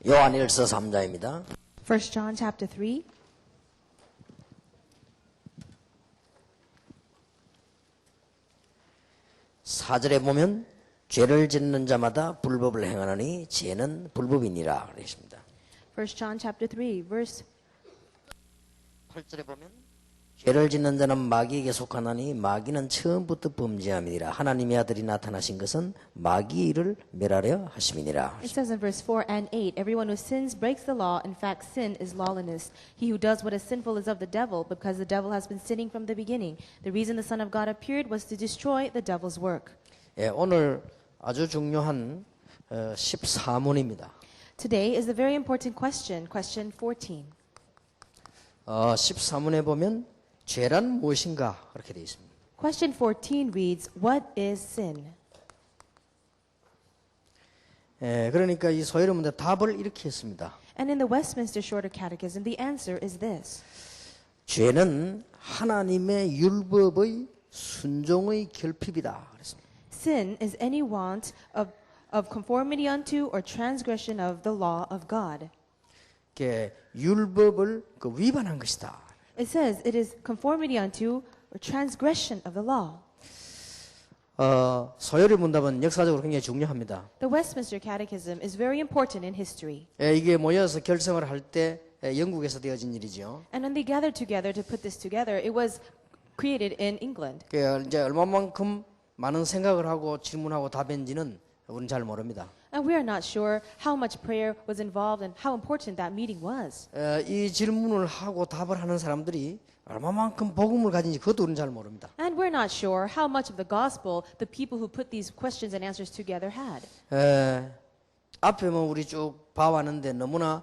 요한일서 3장입니다. 1 John chapter 3. 4절에 보면 죄를 짓는 자마다 불법을 행하느니 죄는 불법이니라 그랬습니다. 1 John chapter 3 verse 8절에 보면 죄를 짓는 자는 마귀에게 속하나니 마귀는 처음부터 범죄함이니라. 하나님의 아들이 나타나신 것은 마귀의 일을 멸하려 하심이니라. It says in verse 4 and 8, everyone who sins breaks the law. In fact, sin is lawlessness. He who does what is sinful is of the devil, because the devil has been sinning from the beginning. The reason the Son of God appeared was to destroy the devil's work. 예, 오늘 아주 중요한 14문입니다. Today is a very important question, question 14. 14문에 보면 죄란 무엇인가 그렇게 되어 있습니다. Question 14 reads, what is sin? 예, 그러니까 이 소위 문제 답을 이렇게 했습니다. And in the Westminster Shorter Catechism, the answer is this. 죄는 하나님의 율법의 순종의 결핍이다 그랬습니다. Sin is any want of conformity unto or transgression of the law of God. 율법을 위반한 것이다. It says it is conformity unto or transgression of the law. 서열의 문답은 역사적으로 굉장히 중요합니다. The Westminster Catechism is very important in history. 이게 모여서 결성을 할 때 영국에서 되어진 일이죠. And when they gathered together to put this together, it was created in England. 이제 얼마만큼 많은 생각을 하고 질문하고 답했는지는 우리는 잘 모릅니다. And we are not sure how much prayer was involved and how important that meeting was. 이 질문을 하고 답을 하는 사람들이 얼마만큼 복음을 가진지 그것도 우리는 잘 모릅니다. And we're not sure how much of the gospel the people who put these questions and answers together had. 앞에 뭐 우리 쭉 봐왔는데 너무나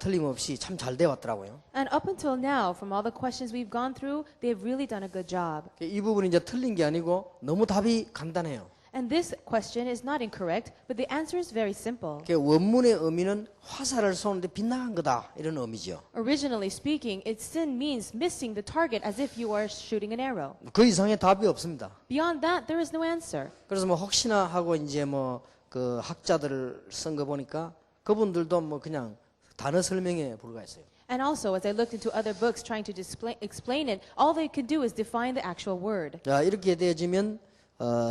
틀림없이 참 잘 돼 왔더라고요. And up until now, from all the questions we've gone through, they've really done a good job. 이 부분이 이제 틀린 게 아니고 너무 답이 간단해요. And this question is not incorrect, but the answer is very simple. 원문의 의미는 화살을 쏘는데 빗나간 거다 이런 의미죠. Originally speaking, sin means missing the target as if you are shooting an arrow. 그 이상의 답이 없습니다. Beyond that, there is no answer. 그래서 뭐 혹시나 하고 이제 뭐 그 학자들을 쓴 거 보니까 그분들도 뭐 그냥 단어 설명에 불과했어요. And also, as I looked into other books trying to explain it, all they could do is define the actual word. 자, 이렇게 되어지면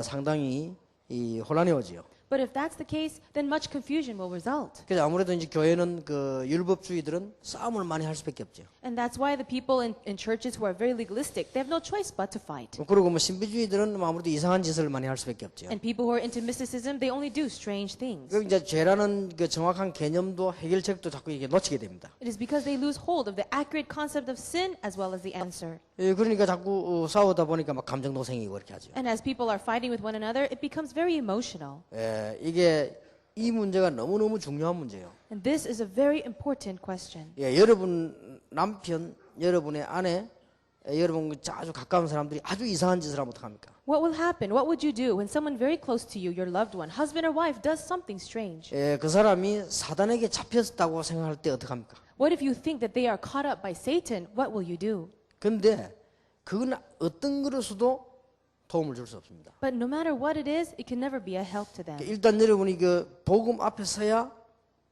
상당히 혼란이 오지요. But if that's the case, then much confusion will result. 그래서 아무래도 이제 교회는 그 율법주의들은 싸움을 많이 할 수밖에 없죠. And that's why the people in churches who are very legalistic, they have no choice but to fight. 그리고 뭐 신비주의들은 아무래도 이상한 짓을 많이 할 수밖에 없죠. And people who are into mysticism, they only do strange things. 그 이제 죄라는 그 정확한 개념도 해결책도 자꾸 이게 놓치게 됩니다. It is because they lose hold of the accurate concept of sin as well as the answer. 그러니까 자꾸 싸우다 보니까 막 감정 노생이고 그렇게 하죠. And as people are fighting with one another, it becomes very emotional. 이게 이 문제가 너무너무 중요한 문제예요. And this is a very important question. 여러분 남편, 여러분의 아내, 여러분 아주 가까운 사람들이 아주 이상한 짓을 하면 어떡합니까? What will happen? What would you do when someone very close to you, your loved one, husband or wife, does something strange? 그 사람이 사단에게 잡혔다고 생각할 때 어떡합니까? What if you think that they are caught up by Satan? What will you do? 근데 그건 어떤 것으로서도 도움을 줄 수 없습니다. But no matter what it is, it can never be a help to them. 일단 여러분이 그 복음 앞에 서야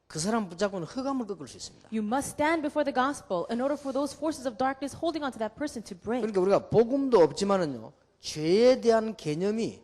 그 사람 붙잡고는 흑암을 꺾을 수 있습니다. You must stand before the gospel in order for those forces of darkness holding on to that person to break. 그러니까 우리가 복음도 없지만은요 죄에 대한 개념이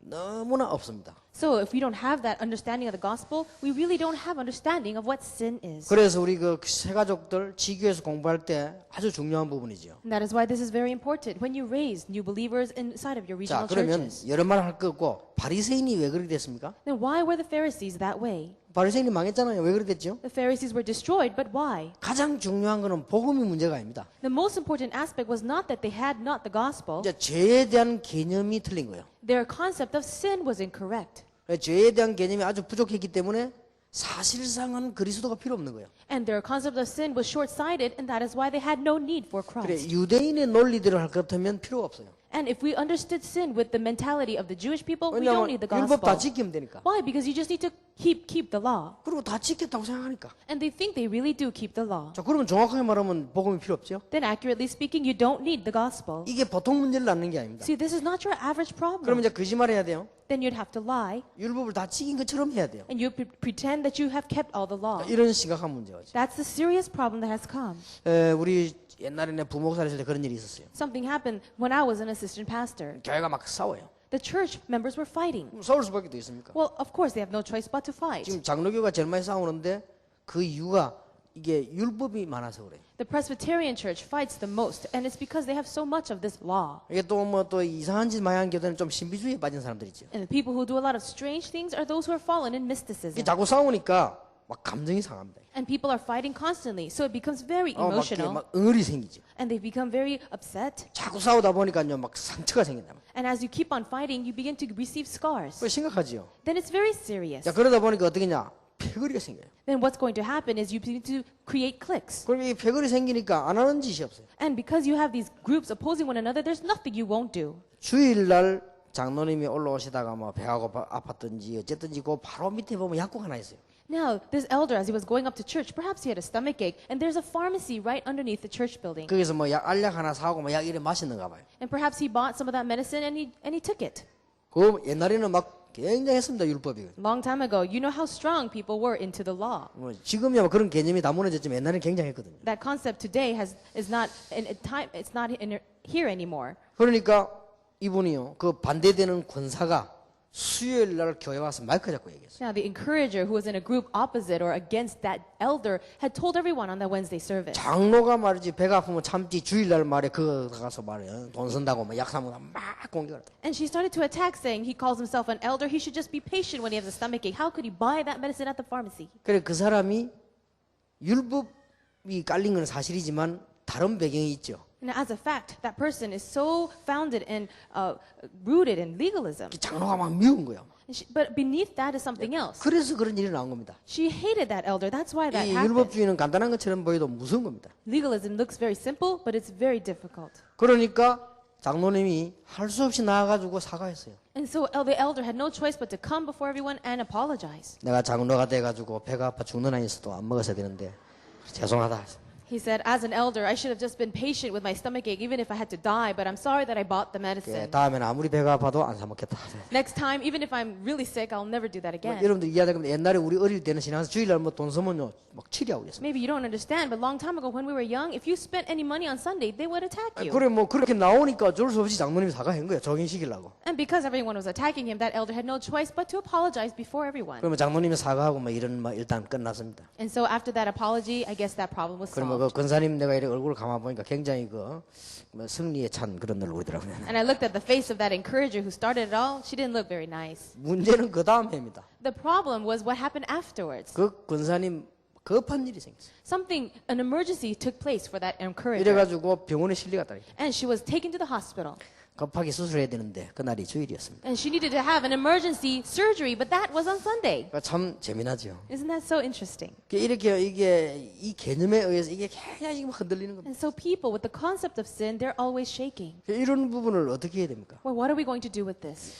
너무나 없습니다. So if we don't have that understanding of the gospel, we really don't have understanding of what sin is. 그래서 우리 그 새 가족들 지교에서 공부할 때 아주 중요한 부분이죠. And that is why this is very important when you raise new believers inside of your 자, regional 그러면 churches. 여러 말 할 거 없고 바리새인이 왜 그렇게 됐습니까? Then why were the Pharisees that way? 바리새인이 망했잖아요. 왜 그렇게 됐죠? The Pharisees were destroyed, but why? 가장 중요한 거는 복음이 문제가 아닙니다. The most important aspect was not that they had not the gospel. 이제 죄에 대한 개념이 틀린 거예요. Their concept of sin was incorrect. 죄에 대한 개념이 아주 부족했기 때문에 사실상은 그리스도가 필요 없는 거예요. And their concept of sin was short-sighted, and that is why they had no need for 그래, Christ. 유대인의 논리대로 할 것 같으면 필요가 없어요. And if we understood sin with the mentality of the Jewish people, we don't 왜냐하면 need the 율법 다 gospel. 지키면 되니까. Why? Because you just need to keep the law. 그리고 다 지켰다고 생각하니까. And they think they really do keep the law. 자, 그러면 정확하게 말하면 복음이 필요 없죠. Then accurately speaking, you don't need the gospel. 이게 보통 문제를 낳는 게 아닙니다. See, this is not your average 그러면 problem. 이제 거짓말해야 돼요. then you'd have to lie, 율법을 다 지킨 것처럼 해야 돼요. and you pretend that you have kept all the law. 이런 심각한 문제가 있죠. That's the serious problem that has come. 우리 옛날에 내 부목사를 했을 때 그런 일이 있었어요. Something happened when I was an assistant pastor. 교회가 막 싸워요. The church members were fighting. 그럼 싸울 수밖에 더 있습니까? Well, of course, they have no choice but to fight. 지금 장로교가 제일 많이 싸우는데 그 이유가 이게 율법이 많아서 그래요. The Presbyterian church fights the most, and it's because they have so much of this law. 이게 또 뭐 또 이상한 짓 많이 한 교회는 좀 신비주의에 빠진 사람들이죠. And the people who do a lot of strange things are those who are fallen in 이게 mysticism. 자꾸 싸우니까 막 감정이 상합니다. And people are fighting constantly, so it becomes very 막, emotional, 막 응어리 생기죠. and they become very upset. 자꾸 싸우다 보니까요 막 상처가 생긴다. And as you keep on fighting, you begin to receive scars. 그거 심각하지요. Then it's very serious. 자 그러다 보니까 어떻게냐 패거리가 생겨요. Then what's going to happen is you begin to create cliques. 그럼 이 패거리 생기니까 안 하는 짓이 없어요. And because you have these groups opposing one another, there's nothing you won't do. 주일날 장로님이 올라오시다가 뭐 배가 아팠든지 어쨌든지 그 바로 밑에 보면 약국 하나 있어요. Now, this elder, as he was going up to church, perhaps he had a stomach ache, and there's a pharmacy right underneath the church building. 거기서 뭐 알약 하나 사고 뭐 약 이래 마시는가 봐요. And perhaps he bought some of that medicine and he took it. 그 옛날에는 막 굉장했습니다 율법이. Long time ago, you know how strong people were into the law. 뭐 지금이야 뭐 그런 개념이 다 무너졌지만 옛날에는 굉장했거든요. That concept today is not in a time. It's not here anymore. 그러니까 이분이요 그 반대되는 권사가 수요일 날 교회 와서 마이크 잡고 얘기했어요. Now, the encourager who was in a group opposite or against that elder had told everyone on that Wednesday service. 장로가 말이지 배가 아프면 참지 주일날 말에 그거 가서 말이야 돈 쓴다고 막 약 사먹다 막 공격을. And she started to attack, saying he calls himself an elder. He should just be patient when he has a stomach ache. How could he buy that medicine at the pharmacy? 그래 그 사람이 율법이 깔린 건 사실이지만 다른 배경이 있죠. Now, as a fact, that person is so founded and rooted in legalism. 장로가 막 미운 거야. But beneath that is something else. 그래서 그런 일이 나온 겁니다. She hated that elder. That's why that 이 happened. 율법주의는 간단한 것처럼 보여도 무서운 겁니다. Legalism looks very simple, but it's very difficult. 그러니까 장로님이 할 수 없이 나와가지고 사과했어요. And so the elder had no choice but to come before everyone and apologize. 내가 장로가 돼가지고 배가 아파 죽는 한이 있어도 안 먹었어야 되는데 죄송하다. He said, as an elder, I should have just been patient with my stomach ache, even if I had to die, but I'm sorry that I bought the medicine. 다음에는 아무리 배가 아파도 안 사 먹겠다. Next time, even if I'm really sick, I'll never do that again. 여러분들 이해하자면 옛날에 우리 어릴 때는 신앙에서 주일날 뭐 돈 쓰면요 막 치리하고 그랬습니다. Maybe you don't understand, but long time ago when we were young, if you spent any money on Sunday, they would attack you. 그래 뭐 그렇게 나오니까 어쩔 수 없이 장로님이 사과한 거예요. 적인시키려고. And because everyone was attacking him, that elder had no choice but to apologize before everyone. 그러면 장로님이 사과하고 뭐 이런 뭐 일단 끝났습니다. And so after that apology, I guess that problem was 그러면 solved. 그 권사님 내가 이렇게 얼굴을 감아 보니까 굉장히 뭐 승리에 찬 그런 얼굴이더라고요. And I looked at the face of that encourager who started it all. She didn't look very nice. 문제는 그 다음 해입니다. The problem was what happened afterwards. 그 권사님 급한 일이 생겼어요. An emergency took place for that encourager. 이래가지고 병원에 실려갔다니. And she was taken to the hospital. 급하게 수술해야 되는데 그날이 주일이었습니다. And she needed to have an emergency surgery, but that was on Sunday. 그러니까 참 재미나죠. Isn't that so interesting? 이렇게 이게 이 개념에 의해서 이게 굉장히 지금 흔들리는 겁니다. And so people with the concept of sin, they're always shaking. 이런 부분을 어떻게 해야 됩니까? Well, what are we going to do with this?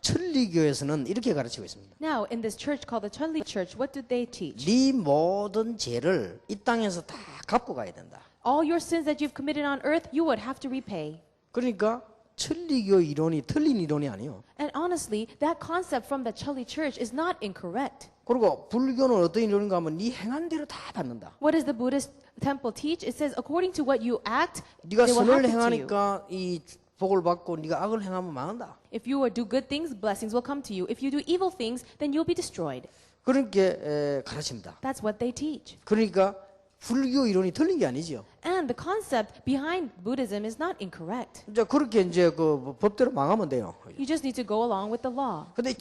천리교에서는 이렇게 가르치고 있습니다. Now, in this church called the Chunli Church, what do they teach? 네 모든 죄를 이 땅에서 다 갚고 가야 된다. All your sins that you've committed on earth, you would have to repay. 그러니까 천리교 이론이 틀린 이론이 아니에요. And honestly, that concept from the Chunli Church is not incorrect. 그리고 불교는 어떤 이론인가 하면 네 행한 대로 다 받는다. What does the Buddhist temple teach? It says, according to what you act, 네가 they will 선을 happen to you. 행하니까 이 복을 받고 네가 악을 행하면 망한다. If you do good things, blessings will come to you. If you do evil things, then you'll be destroyed. 그렇게 가르칩니다. That's what they teach. 그러니까 불교 이론이 틀린 게 아니죠. And the concept behind Buddhism is not incorrect. 이제 그렇게 이제 그 법대로 망하면 돼요. You just need to go along with the law. 근데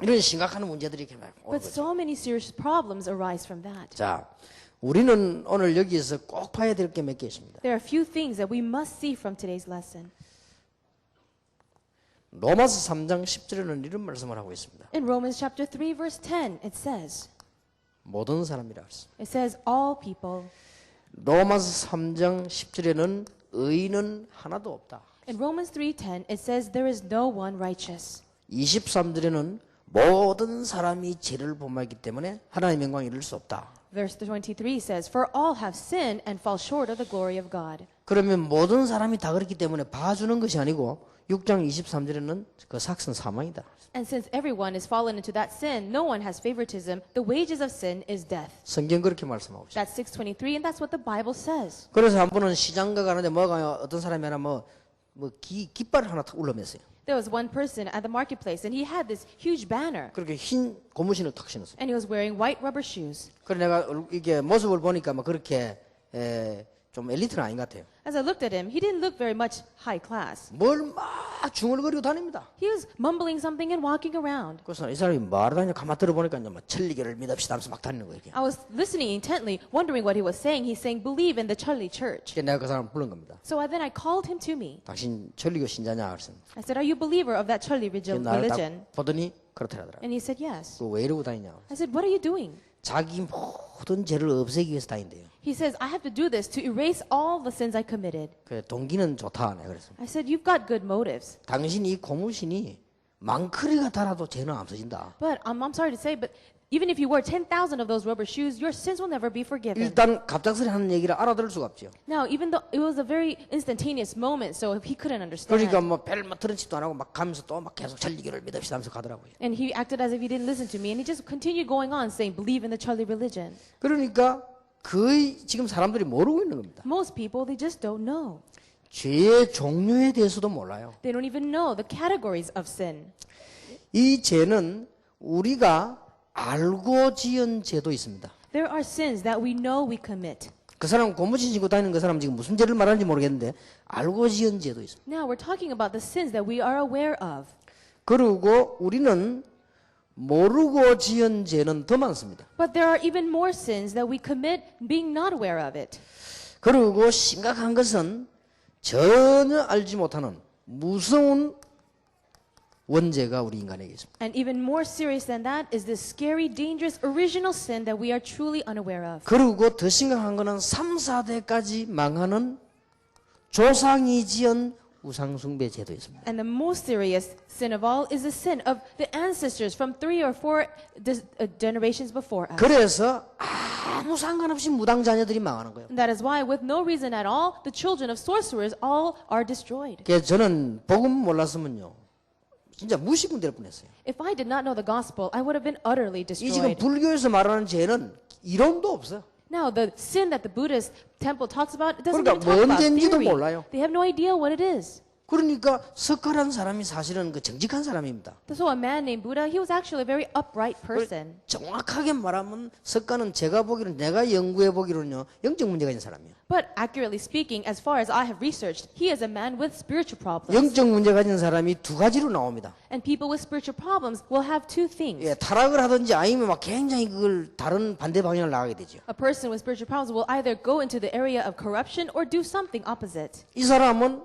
이런 심각한 문제들이 이렇게 막 오는 But 거죠. so many serious problems arise from that. 자, 우리는 오늘 여기에서 꼭 봐야 될 게 몇 개 있습니다. There are a few things that we must see from today's lesson. 로마서 3장 10절에는 이런 말씀을 하고 있습니다. In Romans chapter 3 verse 10, it says, 모든 사람이라 그랬습니다. it says all people. 로마서 3장 10절에는 의인은 하나도 없다. In Romans 3:10, it says there is no one righteous. 23절에는 모든 사람이 죄를 범하기 때문에 하나님의 영광에 이를 수 없다. Verse 23 says, for all have sinned and fall short of the glory of God. 그러면 모든 사람이 다 그렇기 때문에 봐주는 것이 아니고 6장 23절에는 그 삭선 사망이다. And since everyone has fallen into that sin, no one has favoritism. The wages of sin is death. 성경 그렇게 말씀하고 있어요. That's 6:23, and that's what the Bible says. 그래서 한 번은 시장가 가는데 뭐가 어떤 사람이 하나 깃발을 하나 탁 울러맸어요. There was one person at the marketplace, and he had this huge banner, 그렇게 흰 고무신을 탁 신었어요. and he was wearing white rubber shoes. 그래 내가 이게 모습을 보니까 그렇게 좀 엘리트는 아닌 것 같아요. As I looked at him, he didn't look very much high class. 뭘 막 중얼거리고 다닙니다. He was mumbling something and walking around. 그래서 이 사람이 말을 하냐 가만 들어보니까 이제 천리교를 믿읍시다 하면서 막 다니는 거예요. 이렇게. I was listening intently, wondering what he was saying. He's saying, believe in the Charlie Church. 그래서 내가 그 사람을 부른 겁니다. So then I called him to me. 당신 천리교 신자냐? 그래서 I said, are you a believer of that Charlie 나를 religion? 딱 보더니 그렇다 하더라. And he said, yes. 그 왜 이러고 다니냐? I said, what are you doing? 자기 모든 죄를 없애기 위해서 다닌대요. He says, I have to do this to erase all the sins I committed. 그 동기는 좋다. 내가 그래서 I said, you've got good motives. 당신 이 고무신이 망크리가 달아도 죄는 안 써진다. But I'm sorry to say, but even if you wore 10,000 of those rubber shoes, your sins will never be forgiven. 일단 갑작스레 하는 얘기를 알아들을 수가 없죠. Now, even though it was a very instantaneous moment, so he couldn't understand. 그러니까 별 들은 짓도 안 하고 막 가면서 또 막 계속 천리교를 믿읍시다 하면서 가더라고요. And he acted as if he didn't listen to me, and he just continued going on saying, believe in the Charlie religion. 그러니까 거의 지금 사람들이 모르고 있는 겁니다. Most people, they just don't know. 죄의 종류에 대해서도 몰라요. They don't even know the categories of sin. 이 죄는 우리가 알고 지은 죄도 있습니다. There are sins that we know we commit. 그 사람 고무신 신고 다니는 그 사람 지금 무슨 죄를 말하는지 모르겠는데 알고 지은 죄도 있습니다. Now we're talking about the sins that we are aware of. 그리고 우리는 모르고 지은 죄는 더 많습니다. But there are even more sins that we commit being not aware of it. 그리고 심각한 것은 전혀 알지 못하는 무서운 원죄가 우리 인간에게 있습니다. And even more serious than that is this scary, dangerous, original sin that we are truly unaware of. 그리고 더 심각한 것은 3, 4대까지 망하는 조상이 지은 우상숭배 죄도 있습니다. And the most serious sin of all is the sin of the ancestors from 3 or 4 generations before us. 그래서 아무 상관없이 무당 자녀들이 망하는 거예요. And that is why, with no reason at all, the children of sorcerers all are destroyed. 그래서 저는 복음 몰랐으면요, 진짜 무시군될 뻔했어요. If I did not know the gospel, I would have been utterly 이 지금 destroyed. 불교에서 말하는 죄는 이론도 없어요. Now, the sin that the Buddhist temple talks about, it doesn't 그러니까 even talk about 뭔지도 theory. 몰라요. They have no idea what it is. 그러니까 석가란 사람이 사실은 그 정직한 사람입니다. So a man named Buddha, he was actually a very upright person. 정확하게 말하면 석가는 제가 보기로는 내가 연구해 보기로는요 영적 문제가 있는 사람이에요. But accurately speaking, as far as I have researched, he is a man with spiritual problems. 영적 문제가 있는 사람이 두 가지로 나옵니다. And people with spiritual problems will have two things. 예, 타락을 하든지 아니면 막 굉장히 그걸 다른 반대 방향을 나가게 되죠. A person with spiritual problems will either go into the area of corruption or do something opposite. 이 사람은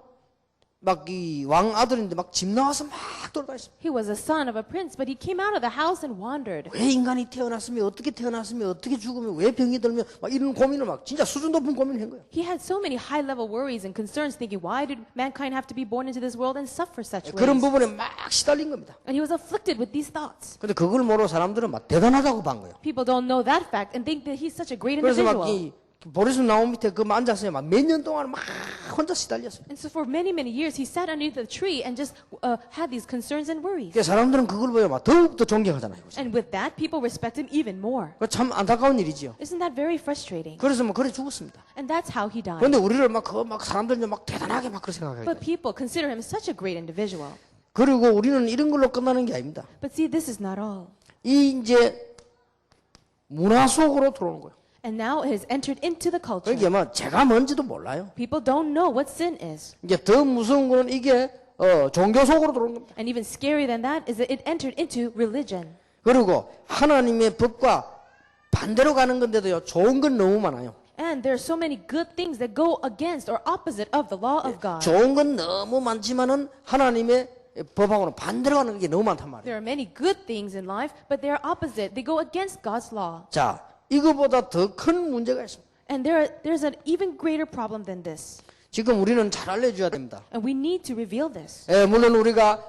막 이 왕 아들인데 막 집 나와서 막 돌아다녔어요. He was a son of a prince, but he came out of the house and wandered. 왜 인간이 태어났으면 어떻게 죽으면 왜 병이 들면 막 이런 고민을 막 진짜 수준 높은 고민을 한 거예요. He had so many high-level worries and concerns, thinking, why did mankind have to be born into this world and suffer such 그런 ways? 부분에 막 시달린 겁니다. And he was afflicted with these thoughts. 근데 그걸 모르고 사람들은 막 대단하다고 본 거예요. People don't know that fact and think that he's such a great 그래서 막 individual. 이 보리수 나무 밑에 그 앉았어요. 막 몇 년 동안 막 혼자 시달렸어요. And so for many, many years, he sat underneath the tree and just had these concerns and worries. 그러니까 사람들은 그걸 보여 막 더욱더 존경하잖아요. And with that, people respect him even more. 참 안타까운 일이지요. Isn't that very frustrating? 그래서 뭐 그래 죽었습니다. And that's how he died. 그런데 우리를 막 사람들이 막 대단하게 막 그렇게 생각해요. But people consider him such a great individual. 그리고 우리는 이런 걸로 끝나는 게 아닙니다. But see, this is not all. 이 이제 문화 속으로 들어오는 거예요. And now it has entered into the culture. 그게 뭐 제가 뭔지도 몰라요. People don't know what sin is. 이제 더 무서운 거는 이게 종교 속으로 들어오는 겁니다. And even scarier than that is that it entered into religion. 그리고 하나님의 법과 반대로 가는 건데도요 좋은 건 너무 많아요. And there are so many good things that go against or opposite of the law of God. 좋은 건 너무 많지만은 하나님의 법하고는 반대로 가는 게 너무 많단 말이에요. There are many good things in life, but they are opposite. They go against God's law. 자, 이거보다 더 큰 문제가 있습니다. And there's an even greater problem than this. 지금 우리는 잘 알려줘야 됩니다. And we need to reveal this. 물론 우리가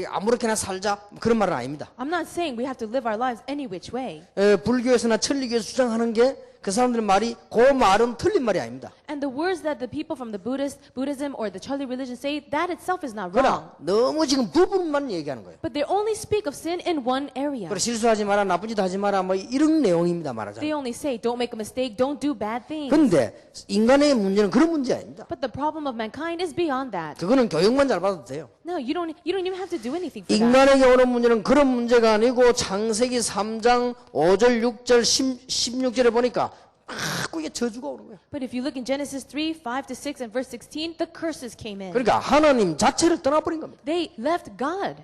아무렇게나 살자 그런 말은 아닙니다. I'm not saying we have to live our lives any which way. 불교에서나 천리교에서 주장하는 게 그 사람들의 말이 그 말은 틀린 말이 아닙니다. And the words that the people from the Buddhism or the Charlie religion say, that itself is not wrong. 그러나 너무 지금 부분만 얘기하는 거예요. But they only speak of sin in one area. 그래 실수하지 마라, 나쁜 짓 하지 마라, 뭐 이런 내용입니다 말하자면. They only say, don't make a mistake, don't do bad things. 근데 인간의 문제는 그런 문제 아닙니다. But the problem of mankind is beyond that. 그거는 교육만 잘 받아도 돼요. No, you don't even have to do anything for that. 인간에게 오는 문제는 그런 문제가 아니고 창세기 3장 5절, 6절, 16절에 보니까 자꾸 이게 저주가 오는 거예요. But if you look in Genesis 3, 5 to 6 and verse 16, the curses came in. 그러니까 하나님 자체를 떠나버린 겁니다. They left God.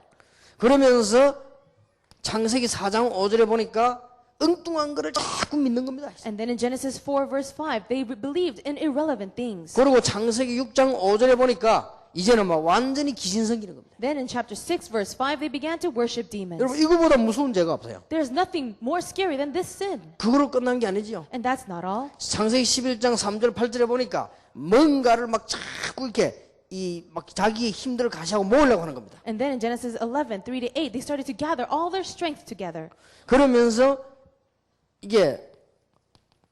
그러면서 창세기 4장 5절에 보니까 엉뚱한 거를 자꾸 믿는 겁니다. And then in Genesis 4 verse 5, they believed in irrelevant things. 그리고 창세기 6장 5절에 보니까 이제는 막 완전히 귀신 섬기는 겁니다. Then in chapter 6 verse 5, they began to worship demons. 여러분 이거보다 무서운 죄가 없어요. There's nothing more scary than this sin. 그거로 끝난 게 아니지요. And that's not all. 창세기 11장 3절 8절에 보니까 뭔가를 막 자꾸 이렇게 이 막 자기의 힘들을 가시하고 모으려고 하는 겁니다. And then in Genesis 11, 3 to 8, they started to gather all their strength together. 그러면서 이게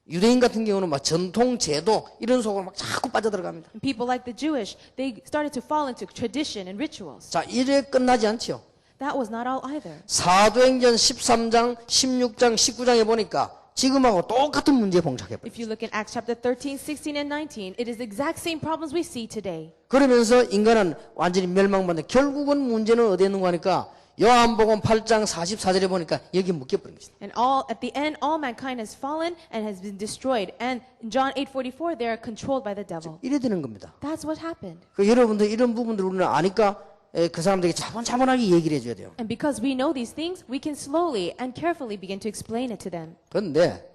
유대인 같은 경우는 막 전통 제도 이런 속으로 막 자꾸 빠져들어갑니다. And people like the Jewish, they started to fall into tradition and rituals. 자, 이래 끝나지 않지요. That was not all either. 사도행전 13장, 16장, 19장에 보니까 지금하고 똑같은 문제에 봉착해버려요. If you look in Acts chapter 13, 16, and 19, it is the exact same problems we see today. 그러면서 인간은 완전히 멸망받는데 결국은 문제는 어디에 있는 거 하니까 요한복음 8장 44절에 보니까 여기 묶여버린 것이다. And at the end, all mankind has fallen and has been destroyed. And in John 8:44, they are controlled by the devil. 이래 되는 겁니다. That's what happened. 그 여러분들 이런 부분들 우리는 아니까 그 사람들에게 차분차분하게 얘기를 해줘야 돼요. And because we know these things, we can slowly and carefully begin to explain it to them. 그런데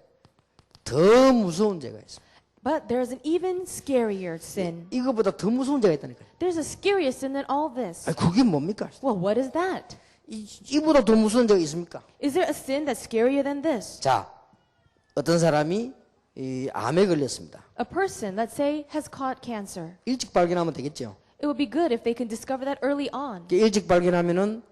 더 무서운 죄가 있어요. But there's an even scarier sin. 이거보다 더 무서운 죄가 있다니까요. There's a scarier sin than all this. 아니, 그게 뭡니까? Well, what is that? 이보다 더 무서운 죄가 있습니까? Is there a sin that's scarier than this? 자, 어떤 사람이 이 암에 걸렸습니다. A person, let's say, has caught cancer. 일찍 발견하면 되겠죠. It would be good if they can discover that early on. 일찍 발견하면은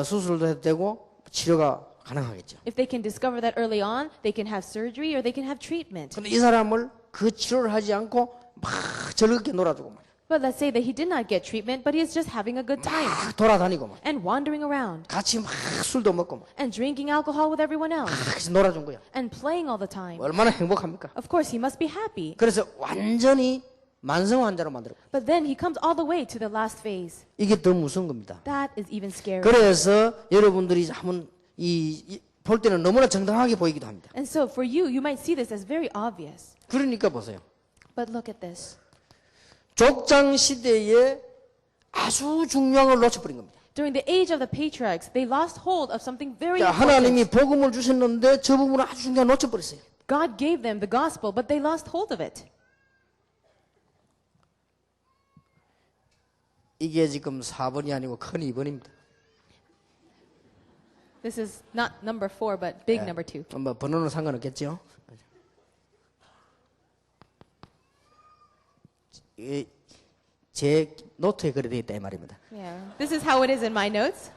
수술도 해도 되고 치료가 가능하겠죠. If they can discover that early on, they can have surgery or they can have treatment. 근데 이 사람을 그 치료를 하지 않고 막 즐겁게 놀아주고 막 But let's say that he did not get treatment, but he is just having a good time 돌아다니고 막 and wandering around 같이 막 술도 먹고 막 and drinking alcohol with everyone else 같이 놀아준 거야. and playing all the time. 얼마나 행복합니까? Of course, he must be happy. 그래서 완전히 만성 환자로 만들어. But then he comes all the way to the last phase. 이게 더 무서운 겁니다. That is even scarier. 그래서 여러분들이 한번 볼 때는 너무나 정당하게 보이기도 합니다. And so for you, you might see this as very obvious. 그러니까 보세요. But look at this. 족장 시대에 아주 중요한 걸 놓쳐버린 겁니다. During the age of the patriarchs, they lost hold of something very 자, 하나님이 important. 복음을 주셨는데 저 부분을 아주 중요한 걸 놓쳐버렸어요. God gave them the gospel, but they lost hold of it. 이게 지금 4번이 아니고 큰 2번입니다. This is not number 4, but big number 2. 뭐 번호는 상관없겠죠. 제 노트에 그래 되어 있다 이 말입니다. Yeah. This is how it is in my notes.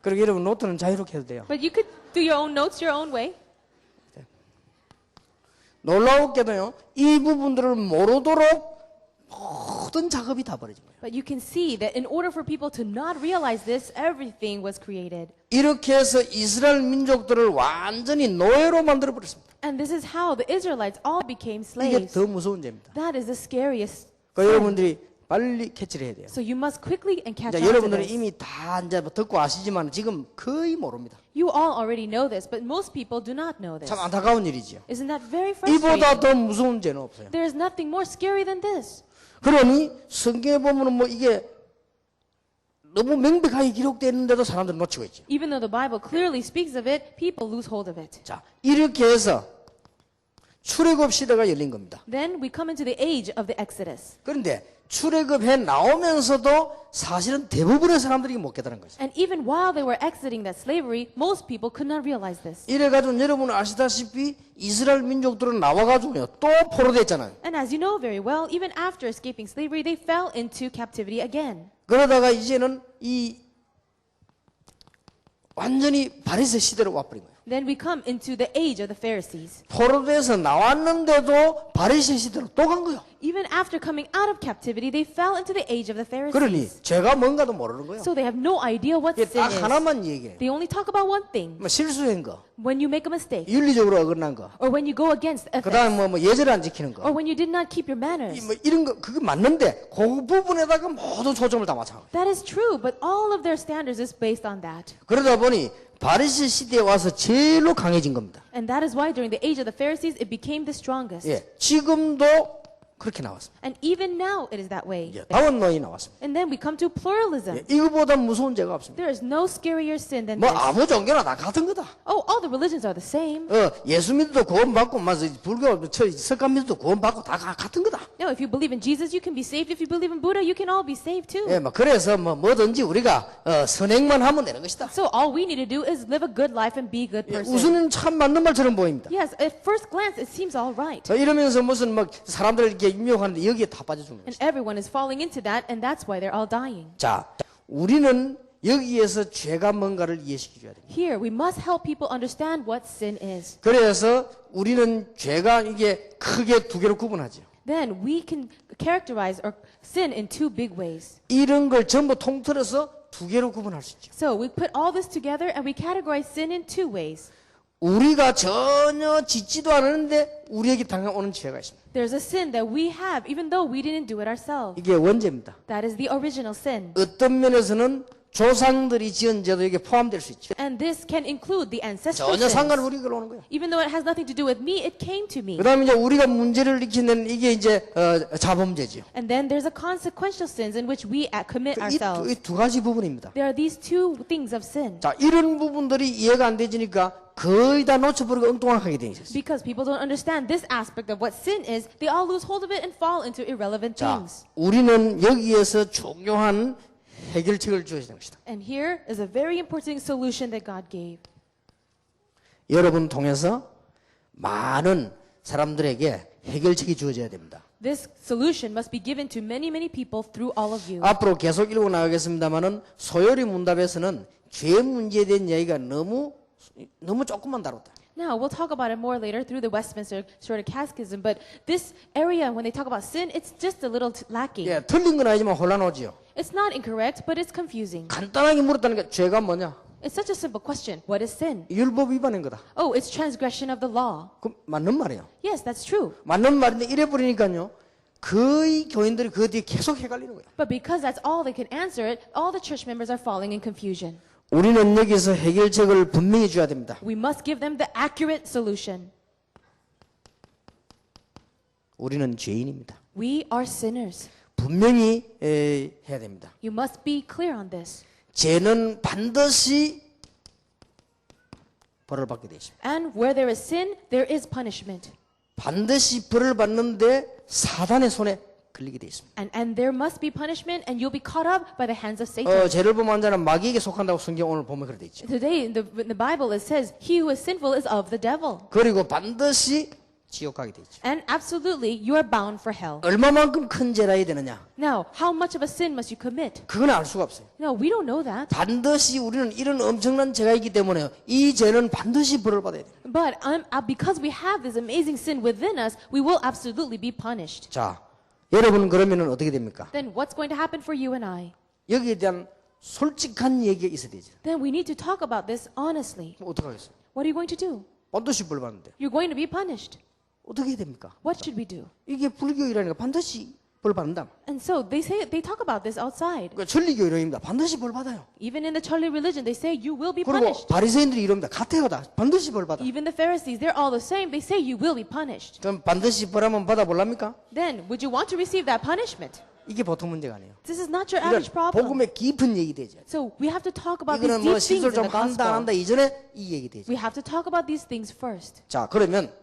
그리고 여러분 노트는 자유롭게 해도 돼요. But you could do your own notes your own way. 놀라웠게도요. 이 부분들을 모르도록 모든 작업이 다 벌어진 거예요. But you can see that in order for people to not realize this, everything was created. 이렇게 해서 이스라엘 민족들을 완전히 노예로 만들어 버렸습니다. And this is how the Israelites all became 이게 slaves. 더 무서운 죄입니다. That is the scariest. 그러니까 여러분들이 빨리 캐치를 해야 돼요. So you must quickly and catch 이제 on to 여러분들은 this. 이미 다 이제 듣고 아시지만 지금 거의 모릅니다. You all already know this, but most people do not know this. 참 안타까운 일이지요. Isn't that very 이보다 frustrating? 더 무서운 죄는 없어요. There is nothing more scary than this. 그러니 성경에 보면은 뭐 이게 너무 명백하게 기록되어 있는데도 사람들은 놓치고 있죠. Even though the Bible clearly speaks of it, people lose hold of it. 자, 이렇게 해서 출애굽 시대가 열린 겁니다. Then we come into the age of the Exodus. 그런데 출애굽해 나오면서도 사실은 대부분의 사람들이 못 깨달은 거죠. And even while they were exiting that slavery, most people could not realize this. 이래가지고 여러분 아시다시피 이스라엘 민족들은 나와가지고요 또 포로됐잖아요. And as you know very well, even after escaping slavery, they fell into captivity again. 그러다가 이제는 이 완전히 바리새 시대로 와버린 거예요. Then we come into the age of the Pharisees. 포로돼서 나왔는데도 바리새 시대로 또 간 거예요. Even after coming out of captivity, they fell into the age of the 그러니 Pharisees. 죄가 뭔가도 모르는 거예요. So they have no idea what 이게 sin 딱 is. 하나만 얘기해. They only talk about one thing. 뭐 실수한 거, When you make a mistake, 윤리적으로 어긋난 거, or when you go against ethics, 그다음 뭐 예절을 안 지키는 거, or when you did not keep your manners. 뭐 이런 거 그게 맞는데 그 부분에다가 모두 초점을 다 맞춰. That is true, but all of their standards is based on that. 그러다 보니 바리새 시대에 와서 제일로 강해진 겁니다. And that is why during the age of the Pharisees, it became the strongest. 예, 지금도 그렇게 나왔습니다. And even now, it is that way. 예, 다원론이 나왔습니다. And then we come to pluralism. 예, 이거보다 무서운 죄가 없습니다. There is no scarier sin than 뭐 this. 아무 종교나 다 같은 거다. Oh, all the religions are the same. 예수 믿어도 구원받고, 불교, 석가 믿어도 구원받고 다 같은 거다. No, if you believe in Jesus, you can be saved. If you believe in Buddha, you can all be saved too. 예, 그래서 뭐든지 우리가 선행만 하면 되는 것이다. So all we need to do is live a good life and be a good 예, person. 우선은 참 맞는 말처럼 보입니다. Yes, at first glance, it seems all right. 이러면서 무슨 사람들 이렇게 임명하는데 여기에 다 빠져주는 And 것이다. everyone is falling into that, and that's why they're all dying. 자, 우리는 여기에서 죄가 뭔가를 이해시켜줘야 됩니다. Here, we must help people understand what sin is. 그래서 우리는 죄가 이게 크게 두 개로 구분하죠. Then we can characterize or sin in two big ways. 이런 걸 전부 통틀어서 두 개로 구분할 수 있죠. So we put all this together and we categorize sin in two ways. 우리가 전혀 짓지도 않았는데 우리에게 당해오는 죄가 있습니다. There's a sin that we have even though we didn't do it ourselves. 이게 원죄입니다. That is the original sin. 어떤 면에서는 조상들이 지은 죄도 여기에 포함될 수 있죠. And this can include the ancestral 전혀 상관을 sins. 우리가 오는 거예요. Even though it has nothing to do with me, it came to me. 그다음에 이제 우리가 문제를 일으키는 이게 이제 자범죄지요. And then there's a consequential sins in which we commit ourselves. 이 두 가지 부분입니다. There are these two things of sin. 자, 이런 부분들이 이해가 안 되지니까 거의 다 놓쳐버리고 엉뚱하게 돼 있어요. Because people don't understand this aspect of what sin is, they all lose hold of it and fall into irrelevant 자, things. 우리는 여기에서 중요한 해결책을 주어야 되는 것이다. And here is a very important solution that God gave. 여러분 통해서 많은 사람들에게 해결책이 주어져야 됩니다. This solution must be given to many, many people through all of you. 앞으로 계속 읽고 나가겠습니다만은 소요리 문답에서는 죄 문제에 대한 이야기가 너무 조금만 다뤘다. Now, we'll talk about it more later through the Westminster Shorter Catechism, but this area, when they talk about sin, it's just a little lacking. 예, 틀린 건 아니지만 혼란하지요. It's not incorrect, but it's confusing. 간단하게 물었다는 게 죄가 뭐냐? It's such a simple question. What is sin? 율법 위반인 거다. Oh, it's transgression of the law. 그 맞는 말이에요. Yes, that's true. 맞는 말인데 이래 버리니까요. 거의 교인들이 그 뒤에 계속 헷갈리는 거예요. But because that's all they can answer it, all the church members are falling in confusion. 우리는 여기서 해결책을 분명히 줘야 됩니다. We must give them the accurate solution. 우리는 죄인입니다. We are sinners. 분명히 해야 됩니다. You must be clear on this. 죄는 반드시 벌을 받게 되어 있습니다. And where there is sin, there is punishment. 반드시 벌을 받는데 사단의 손에 걸리게 되어 있습니다. And there must be punishment, and you'll be caught up by the hands of Satan. 죄를 범한 자는 마귀에게 속한다고 성경 오늘 보면 그렇게 되어 있죠. Today, in the Bible, it says, he who is sinful is of the devil. 그리고 반드시 지옥 가게 되어 있죠. And absolutely, you are bound for hell. 얼마만큼 큰 죄라야 되느냐? Now, how much of a sin must you commit? 그건 알 수가 없어요. No, we don't know that. 반드시 우리는 이런 엄청난 죄가 있기 때문에 이 죄는 반드시 벌을 받아야 돼요. But because we have this amazing sin within us, we will absolutely be punished. 자, 여러분은 그러면은 어떻게 됩니까? Then what's going to happen for you and I? 여기에 대한 솔직한 얘기가 있어야 되죠. Then we need to talk about this honestly. 어떻게 하겠어요? What are you going to do? 반드시 벌 받는데 You're going to be punished. 어떻게 해야 됩니까? What should we do? 이게 불교이라니까 반드시 벌 받는다. And so they talk about this outside. 그러니까 천리교이랍니다. 반드시 벌 받아요. Even in the Charlie religion, they say you will be 그리고 punished. 바리새인들이 이럽니다. 같아요 다. 반드시 벌 받아. Even the Pharisees, they're all the same. They say you will be punished. 그럼 반드시 벌하면 받아볼랍니까? Then, would you want to receive that punishment? 이게 보통 문제가 아니에요. This is not your average 이건 problem. 복음의 깊은 얘기 되죠. So we have to talk about these 이거는 deep 뭐 things 실수를 in 좀 the 한다 안 한다 gospel. 이전에 이 얘기 되죠. We have to talk about these things first. 자, 그러면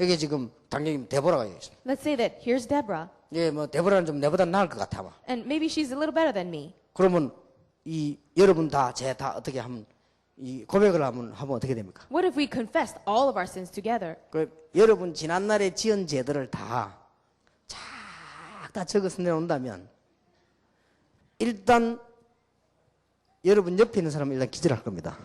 여기 지금 당연히 데보라가 있습니다. Let's say that here's Deborah, 예, 뭐 데보라는 좀 내보다 나을 것 같아 봐. and maybe she's a little better than me. 그러면 이 여러분 다 어떻게 하면 이 고백을 하면 어떻게 됩니까? What if we confessed all of our sins together? 그 여러분 지난날에 지은 죄들을 다 적어서 내놓는다면 일단 여러분 옆에 있는 사람은 일단 기절할 겁니다.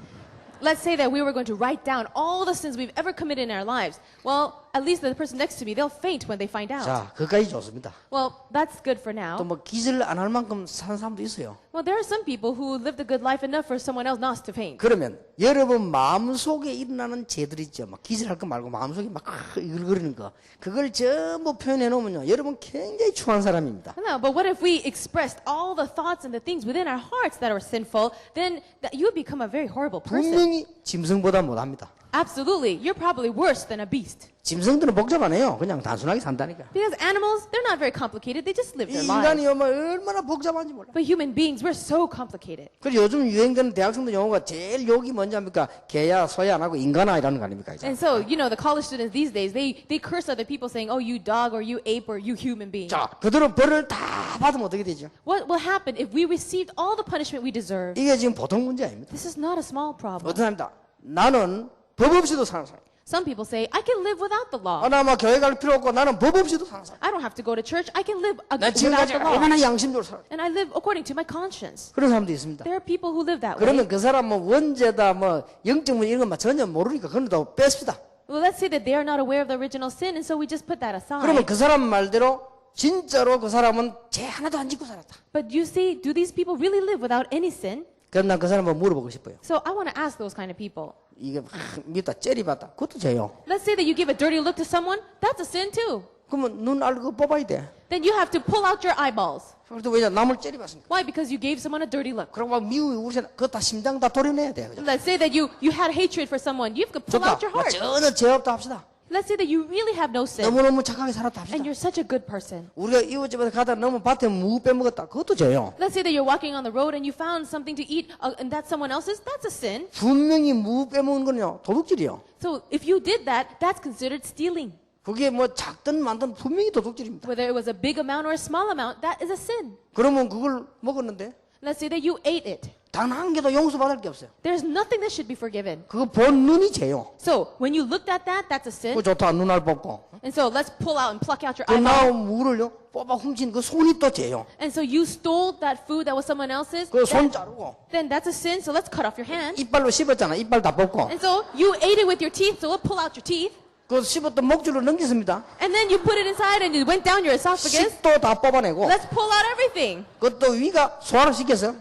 let's say that we were going to write down all the sins we've ever committed in our lives. Well, at least the person next to me, they'll faint when they find out. 자, 그까지 좋습니다. Well, that's good for 또 now. 뭐 기절 안 할 만큼 사는 사람도 있어요. Well, there are some people who lived a good life enough for someone else not to faint. 그러면 여러분 마음속에 일어나는 죄들 있죠. 막 기절할 거 말고 마음속에 막 이글거리는 거. 그걸 전부 표현해 놓으면요. 여러분 굉장히 추한 사람입니다. No, but what if we expressed all the thoughts and the things within our hearts that are sinful? Then you would become a very horrible person. 분명히 짐승보다 못합니다. Absolutely. You're probably worse than a beast. 짐승들은 복잡 안 해요. 그냥 단순하게 산다니까. Because animals, they're not very complicated. They just live 이 their lives. 인간이 뭐 얼마나 복잡한지 몰라. But human beings, we're so complicated. 그리고 요즘 유행되는 대학생들 용어가 제일 욕이 뭔지 압니까? 개야, 소야 안 하고 인간아 이라는 거 아닙니까? 이제. And so, the college students these days, they curse other people saying, oh, you dog or you ape or you human being. 자, 그대로 벌을 다 받으면 어떻게 되죠? What will happen if we received all the punishment we deserve? 이게 지금 보통 문제 아닙니다. This is not a small problem. 어떤 사람이다. 나는 법 없이도 사는 사람. Some people say, I can live without the law. 나 뭐 교회 갈 필요 없고 나는 법 없이도 사는 사람. I don't have to go to church. I can live 나 without 지금까지 the law. 얼마나 양심적으로 살아. And I live according to my conscience. 그런 사람도 있습니다. There are people who live that way. 그러면 그 사람 뭐 원죄다 뭐 영적 문제 이런 것만 전혀 모르니까 그건 또 뺐습니다. Well, let's say that they are not aware of the original sin, and so we just put that aside. 그러면 그 사람 말대로 진짜로 그 사람은 죄 하나도 안 짓고 살았다. But you see, do these people really live without any sin? 그럼 난 그 사람을 물어보고 싶어요. So I want to ask those kind of people. 이게 믿다 째리봤다. 그것도 죄요. Let's say that you give a dirty look to someone. That's a sin too. 그러면 눈 알고 뽑아야 돼. Then you have to pull out your eyeballs. 그래도 왜냐 남을 째리봤으니까. Why? Because you gave someone a dirty look. 그리고 막 미움이 우리 그거 다 심장 다 도려내야 돼. 그죠? Let's say that you had hatred for someone. You have to pull 좋다. out your 뭐 heart. 전혀 죄 없다 합시다. Let's say that you really have no sin. 너무너무 착하게 살았다 합시다. And you're such a good person. 우리가 이웃집에 가다 너무 밭에 무 빼먹었다. 그것도 죄요. Let's say that you're walking on the road and you found something to eat and that's someone else's. That's a sin. 분명히 무 빼먹은 건요 도둑질이요. So if you did that, that's considered stealing. 그게 뭐 작든 많든 분명히 도둑질입니다. Whether it was a big amount or a small amount, that is a sin. 그러면 그걸 먹었는데 Let's say that you ate it. 단 한 개도 용서받을 게 없어요. There's nothing that should be forgiven. 그거 본 눈이 죄요. So when you looked at that, that's a sin. 그거 좋다 눈알 뽑고 And so let's pull out and pluck out your 그 eyeball. 나온 무를요 뽑아 훔친 그 손이 또 죄요. And so you stole that food that was someone else's. 그 손 자르고 Then that's a sin. So let's cut off your hand. 이빨로 씹었잖아. 이빨 다 뽑고 And so you ate it with your teeth. So we'll pull out your teeth. 그 씹었던 목줄로 넘겼습니다. And then you put it inside and it went down your esophagus. 식도 다 뽑아내고 Let's pull out everything. 그것도 위가 소화를 시켜서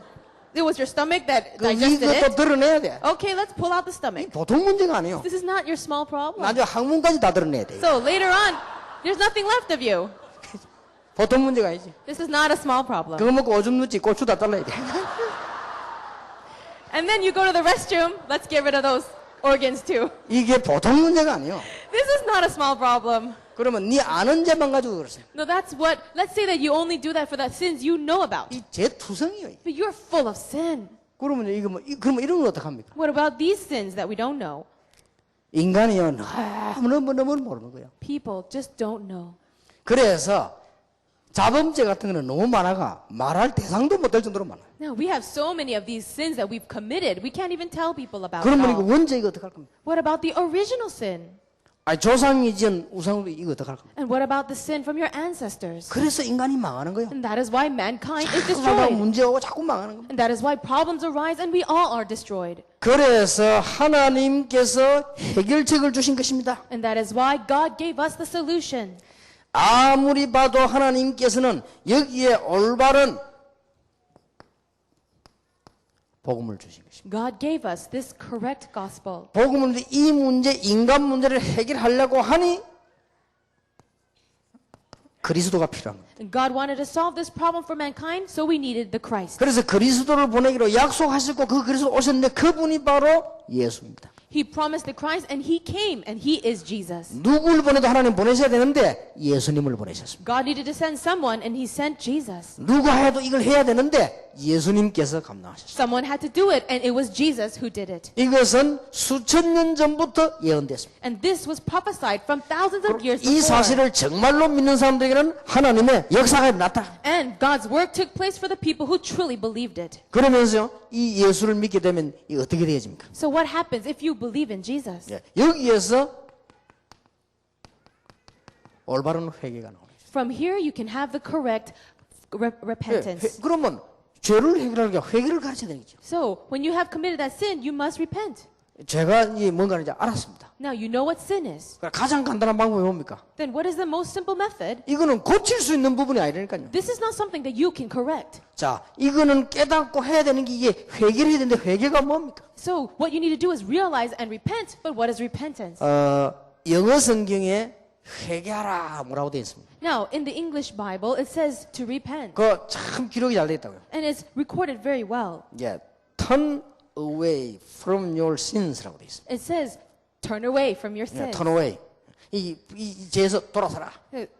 It was your stomach that 그 digested 위가 또 it. 드러내야 돼. Okay, let's pull out the stomach. 보통 문제가 아니에요. This is not your small problem. 나중에 항문까지 다 드러내야 돼. So later on, there's nothing left of you. 보통 문제가 아니지. This is not a small problem. 그거 먹고 오줌 누지 고추 다 잘라야 돼. And then you go to the restroom. Let's get rid of those organs too. 이게 보통 문제가 아니에요. This is not a small problem. 그러면 네 아는 죄만 가지고 그러세요. No, that's what, let's say that you only do that for the sins you know about. 이 죄 투성이에요. But you're full of sin. 그러면 이거 뭐 그러면 이런 건 어떡합니까? What about these sins that we don't know? 인간이요 너무 모르는 거예요. People just don't know. 그래서 자범죄 같은 거는 너무 많아가 말할 대상도 못 될 정도로 많아요. Now, we have so many of these sins that we've committed. We can't even tell people about it 그러면 이거 all. 원죄 이거 어떡할 겁니까? What about the original sin? 아니 조상이 지은 우상으로 이거 어떡할 겁니까? And what about the sin from your ancestors? 그래서 인간이 망하는 거예요. And that is why mankind is 자꾸 살다 destroyed. 문제오고 자꾸 망하는 겁니다. And that is why problems arise and we all are destroyed. 그래서 하나님께서 해결책을 주신 것입니다. And that is why God gave us the solution. 아무리 봐도 하나님께서는 여기에 올바른 복음을 주신 것입니다. God gave us this correct gospel. 복음은 이 문제, 인간 문제를 해결하려고 하니 그리스도가 필요한 겁니다. And God wanted to solve this problem for mankind, so we needed the Christ. 그래서 그리스도를 보내기로 약속하셨고 그 그리스도 오셨는데 그분이 바로 예수입니다. He promised the Christ and He came and He is Jesus. 누구를 보내도 하나님 보내셔야 되는데 예수님을 보내셨습니다. God needed to send someone and He sent Jesus. 누가 해도 이걸 해야 되는데 예수님께서 감당하셨습니다. Someone had to do it and it was Jesus who did it. 이것은 수천 년 전부터 예언됐습니다. And this was prophesied from thousands of years 이 before. 사실을 정말로 믿는 사람들에게는 하나님의 역사가 나타나. And God's work took place for the people who truly believed it. 그러면서 이 예수를 믿게 되면 이 어떻게 되어집니까? So what happens if you believe in Jesus? 예, 여기에서 올바른 회개가 나옵니다. From here you can have the correct repentance. 그러면 죄를 해결하려면 회개를 가르쳐야 되겠죠. So when you have committed that sin, you must repent. 제가 이 뭔가를 이제 알았습니다. Now you know what sin is. 그러니까 가장 간단한 방법이 뭡니까? Then what is the most simple method? 이거는 고칠 수 있는 부분이 아니라니까요. This is not something that you can correct. 자, 이거는 깨닫고 해야 되는 게 이게 회개를 해야 되는데 회개가 뭡니까? So what you need to do is realize and repent. But what is repentance? 영어 성경에 회개하라 뭐라고 되어 있습니다. Now, in the English Bible, it says to repent. 그 참 기록이 잘 되어 있다고요. And it's recorded very well. 예, turn away from your sins라고 되어 있습니다. It says, turn away from your 예, sin. turn away. 이 죄에서 돌아서라.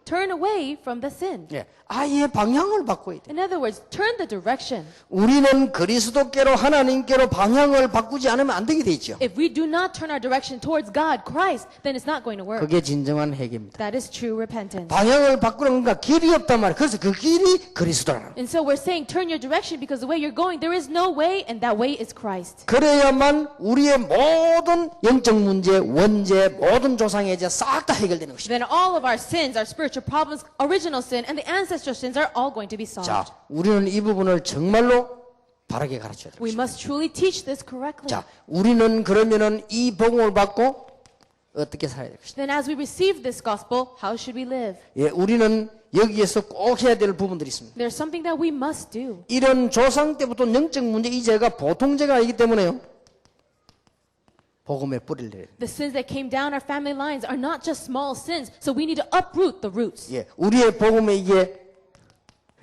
Turn away from the sin. 예, 아예 방향을 바꿔야 돼. In other words, turn the direction. 우리는 그리스도께로 하나님께로 방향을 바꾸지 않으면 안 되게 돼 있죠. If we do not turn our direction towards God, Christ, then it's not going to work. 그게 진정한 회개입니다. That is true repentance. 방향을 바꾸는 건가 길이 없단 말이에요. 그래서 그 길이 그리스도라는. And so we're saying turn your direction because the way you're going, there is no way, and that way is Christ. 그래야만 우리의 모든 영적 문제, 원죄, 모든 조상의 죄 싹 다 해결되는 것입니다. Then all of our sins, our spiritual problems, original sin, and the ancestral sins are all going to be solved. 자, 우리는 이 부분을 정말로 바르게 가르쳐야 됩니다. We must truly teach this correctly. 자, 우리는 그러면은 이 복음을 받고 어떻게 살아야 될 것이다. Then as we receive this gospel, how should we live? 예, 우리는 여기에서 꼭 해야 될 부분들이 있습니다. There's something that we must do. 이런 조상 때부터 영적 문제 이 죄가 보통 죄가 아니기 때문에요. 복음의 뿌리를 내야 돼요. The sins that came down our family lines are not just small sins, so we need to uproot the roots. 예, 우리의 복음에 이게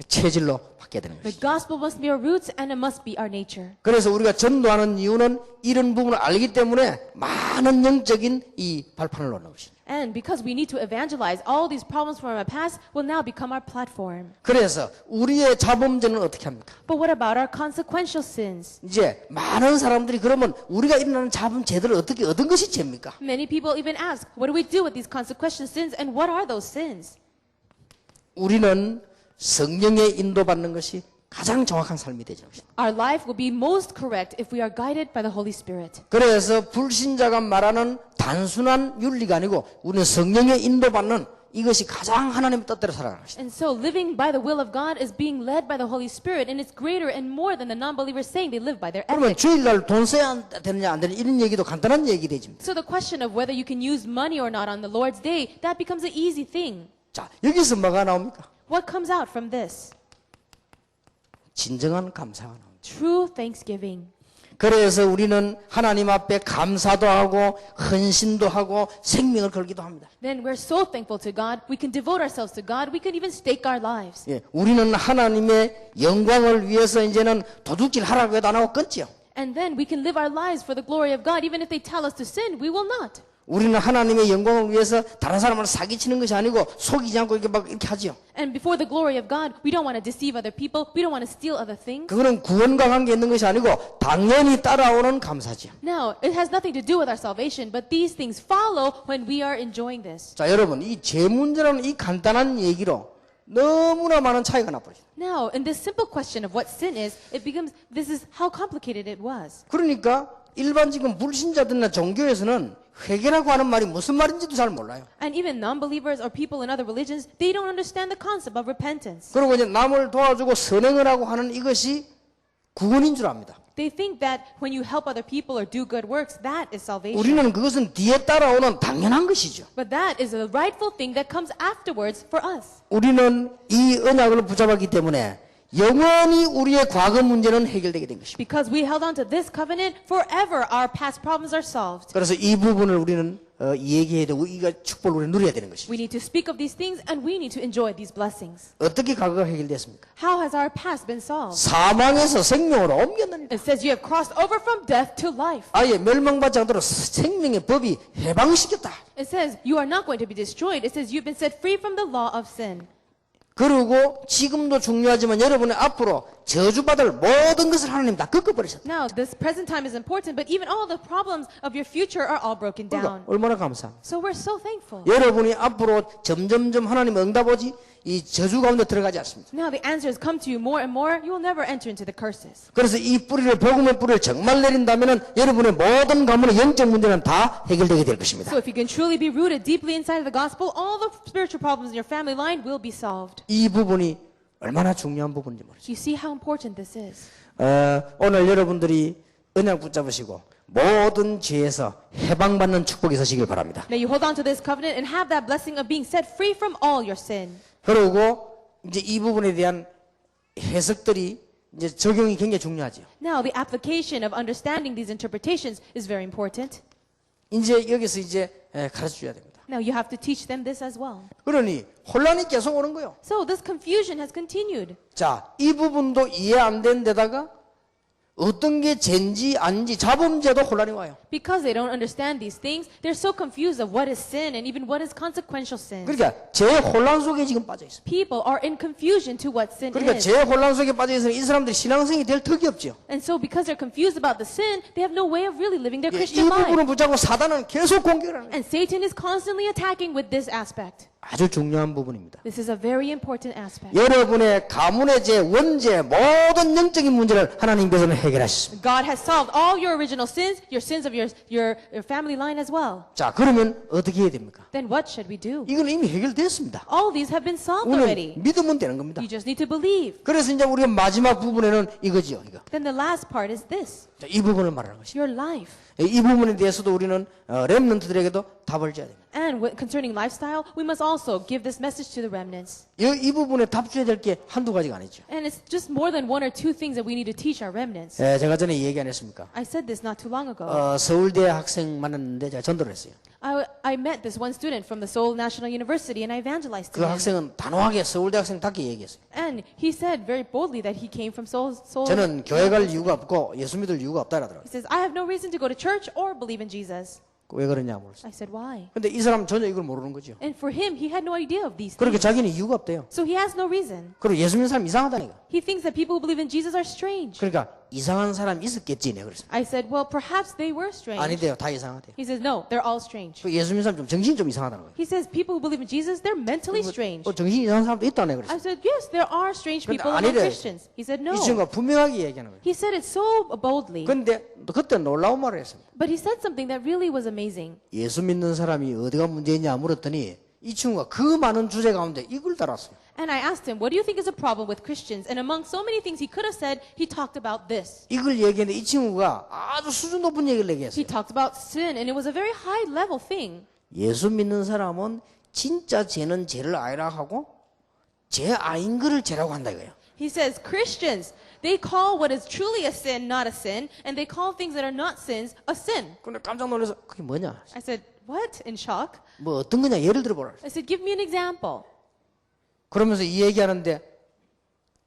체질로 바뀌어야 되는 The 것이죠. gospel must be our roots and it must be our nature. 그래서 우리가 전도하는 이유는 이런 부분을 알기 때문에 많은 영적인 이 발판을 놓는 것이죠. And because we need to evangelize, all these problems from our past will now become our platform. 그래서 우리의 자범죄는 어떻게 합니까? But what about our consequential sins? 이제 많은 사람들이 그러면 우리가 일어나는 자범죄들을 어떻게 얻은 것이 죄입니까? Many people even ask, what do we do with these consequential sins and what are those sins? 우리는 성령의 인도받는 것이 가장 정확한 삶이 되죠. Our life will be most correct if we are guided by the Holy Spirit. 그래서 불신자가 말하는 단순한 윤리가 아니고 우리는 성령의 인도받는 이것이 가장 하나님의 뜻대로 살아가는 것이다. And so living by the will of God is being led by the Holy Spirit, and it's greater and more than the non-believers saying they live by their 그러면 ethics. 주일날 돈 써야 되느냐 안 되느냐 이런 얘기도 간단한 얘기 되집니다. So the question of whether you can use money or not on the Lord's day, that becomes an easy thing. 자, 여기서 뭐가 나옵니까? What comes out from this? 진정한 감사가 나옵니다. True thanksgiving. 그래서 우리는 하나님 앞에 감사도 하고 헌신도 하고 생명을 걸기도 합니다. Then we're so thankful to God, we can devote ourselves to God, we can even stake our lives. 예, 우리는 하나님의 영광을 위해서 이제는 도둑질 하라고 해도 안 하고 끊지요. And then we can live our lives for the glory of God. Even if they tell us to sin, we will not. 우리는 하나님의 영광을 위해서 다른 사람을 사기치는 것이 아니고 속이지 않고 이렇게 막 이렇게 하지요. And before the glory of God, we don't want to deceive other people. We don't want to steal other things. 그거는 구원과 관계 있는 것이 아니고 당연히 따라오는 감사지요. Now, it has nothing to do with our salvation, but these things follow when we are enjoying this. 자, 여러분, 이 죄 문제라는 이 간단한 얘기로 너무나 많은 차이가 나버려요. Now, in this simple question of what sin is, it becomes, this is how complicated it was. 그러니까 일반 지금 불신자들이나 종교에서는 회개라고 하는 말이 무슨 말인지도 잘 몰라요. And even non-believers or people in other religions, they don't understand the concept of repentance. 그리고 이제 남을 도와주고 선행을 하고 하는 이것이 구원인 줄 압니다. They think that when you help other people or do good works, that is salvation. 우리는 그것은 뒤에 따라오는 당연한 것이죠. But that is a rightful thing that comes afterwards for us. 우리는 이 언약을 붙잡았기 때문에 영원히 우리의 과거 문제는 해결되게 된 것입니다. Because we held on to this covenant, forever our past problems are solved. 그래서 이 부분을 우리는 얘기해야 되고 이가 축복을 우리 누려야 되는 것입니다. We need to speak of these things and we need to enjoy these blessings. 어떻게 과거가 해결됐습니까? How has our past been solved? 사망에서 생명으로 옮겼느니라. It says you have crossed over from death to life. 아예 멸망받지 않도록 생명의 법이 해방시켰다. It says you are not going to be destroyed. It says you've been set free from the law of sin. 그리고 지금도 중요하지만 여러분의 앞으로 저주받을 모든 것을 하나님 다 꺾어버리셨다. Now, this present time is important, but even all the problems of your future are all broken 그러니까 down. 얼마나 감사합니다. So we're so thankful. 여러분이 앞으로 점점점 하나님 응답오지 이 저주 가운데 들어가지 않습니다. Now the answers come to you more and more. You will never enter into the curses. 그래서 이 뿌리를 복음의 뿌리를 정말 내린다면은 여러분의 모든 가문의 영적 문제는 다 해결되게 될 것입니다. So if you can truly be rooted deeply inside of the gospel, all the spiritual problems in your family line will be solved. 이 부분이 얼마나 중요한 부분인지 모르죠. You see how important this is. 오늘 여러분들이 언약 붙잡으시고 모든 죄에서 해방받는 축복이 있으시길 바랍니다. May you hold on to this covenant and have that blessing of being set free from all your sin. 그리고 이제 이 부분에 대한 해석들이 이제 적용이 굉장히 중요하죠. Now, the application of understanding these interpretations is very important. 이제 여기서 이제 가르쳐 줘야 됩니다. Now, you have to teach them this as well. 그러니 혼란이 계속 오는 거예요. So, this confusion has continued. 자, 이 부분도 이해 안 되는 데다가 어떤 게 죄인지 아닌지 자범죄도 혼란이 와요. Because they don't understand these things, they're so confused of what is sin and even what is consequential sin. 그러니까 제 혼란 속에 지금 빠져 있어요. People are in confusion to what sin 그러니까 is. 제 혼란 속에 빠져 있으면 이 사람들이 신앙생이 될 턱이 없죠. And so because they're confused about the sin, they have no way of really living their 이 Christian 부분을 life. 붙잡고 사단은 계속 공격을 하는 거예요. And Satan is constantly attacking with this aspect. 아주 중요한 부분입니다. This is a very important aspect. 여러분의 가문의 죄, 원죄, 모든 영적인 문제를 하나님께서는 해결하셨습니다. God has solved all your original sins of your family line as well. 자, 그러면 어떻게 해야 됩니까? Then what should we do? 이건 이미 해결됐습니다. All these have been solved 우리는 already. 믿으면 되는 겁니다. You just need to believe. 그래서 이제 우리가 마지막 부분에는 이거죠. 이거. Then the last part is this, 자, 이 부분을 말하는 것입니다. your life. 이 부분에 대해서도 우리는 렘넌트들에게도 답을 줘야 됩니다. And concerning lifestyle, we must also give this message to the remnants. 이 부분에 답 줘야 될 게 한두 가지가 아니죠. And it's just more than one or two things that we need to teach our remnants. 제가 전에 얘기 안 했습니까? I said this not too long ago. 서울대 학생 만났는데 제가 전도를 했어요. I met this one student from the Seoul National University and I evangelized to 그 him. 학생은 단호하게 서울대 학생답게 얘기했어요. And he said very boldly that he came from Seoul. 저는 교회 갈 이유가 없고 예수 믿을 이유가 없다 그러더라고요. He says, I have no reason to go to church or believe in Jesus. 왜 그러냐 물었어요. I said, why? 근데 이 사람 전혀 이걸 모르는 거죠. And for him, he had no idea of these 그렇게 things. 자기는 이유가 없대요. So he has no reason. 그리고 예수 믿는 사람 이상하다니까. He thinks that people who believe in Jesus are strange. 그러니까 이상한 사람이 있었겠지 내가 그랬어요. I said, well, perhaps they were strange. 아니대요. 다 이상하대요. He says, no, they're all strange. 그 예수 믿는 사람 좀 정신이 좀 이상하다는 거예요. He says, people who believe in Jesus, they're mentally strange. 정신이 이상한 사람도 있다 내가 I 그랬어요. said, yes, there are strange 근데 people among 아니래. Christians. He said, 이 no. 친구가 분명하게 얘기하는 거예요. He said it so boldly. 근데 그때 놀라운 말을 했습니다. But he said something that really was amazing. 예수 믿는 사람이 어디가 문제있냐 물었더니 이 친구가 그 많은 주제 가운데 이걸 달았어요. And I asked him, what do you think is a problem with Christians? And among so many things he could have said, he talked about this. 이걸 얘기했는데 이 친구가 아주 수준 높은 얘기를 He 얘기했어요. talked about sin, and it was a very high level thing. 예수 믿는 사람은 진짜 죄는 죄를 아니라 하고 죄 아닌 거를 죄라고 한다 이거예요. He says, Christians, they call what is truly a sin not a sin, and they call things that are not sins a sin. 근데 깜짝 놀라서 그게 뭐냐? I said, what? In shock. 뭐 어떤 거냐? 예를 들어보라. I said, give me an example. 그러면서 이 얘기하는데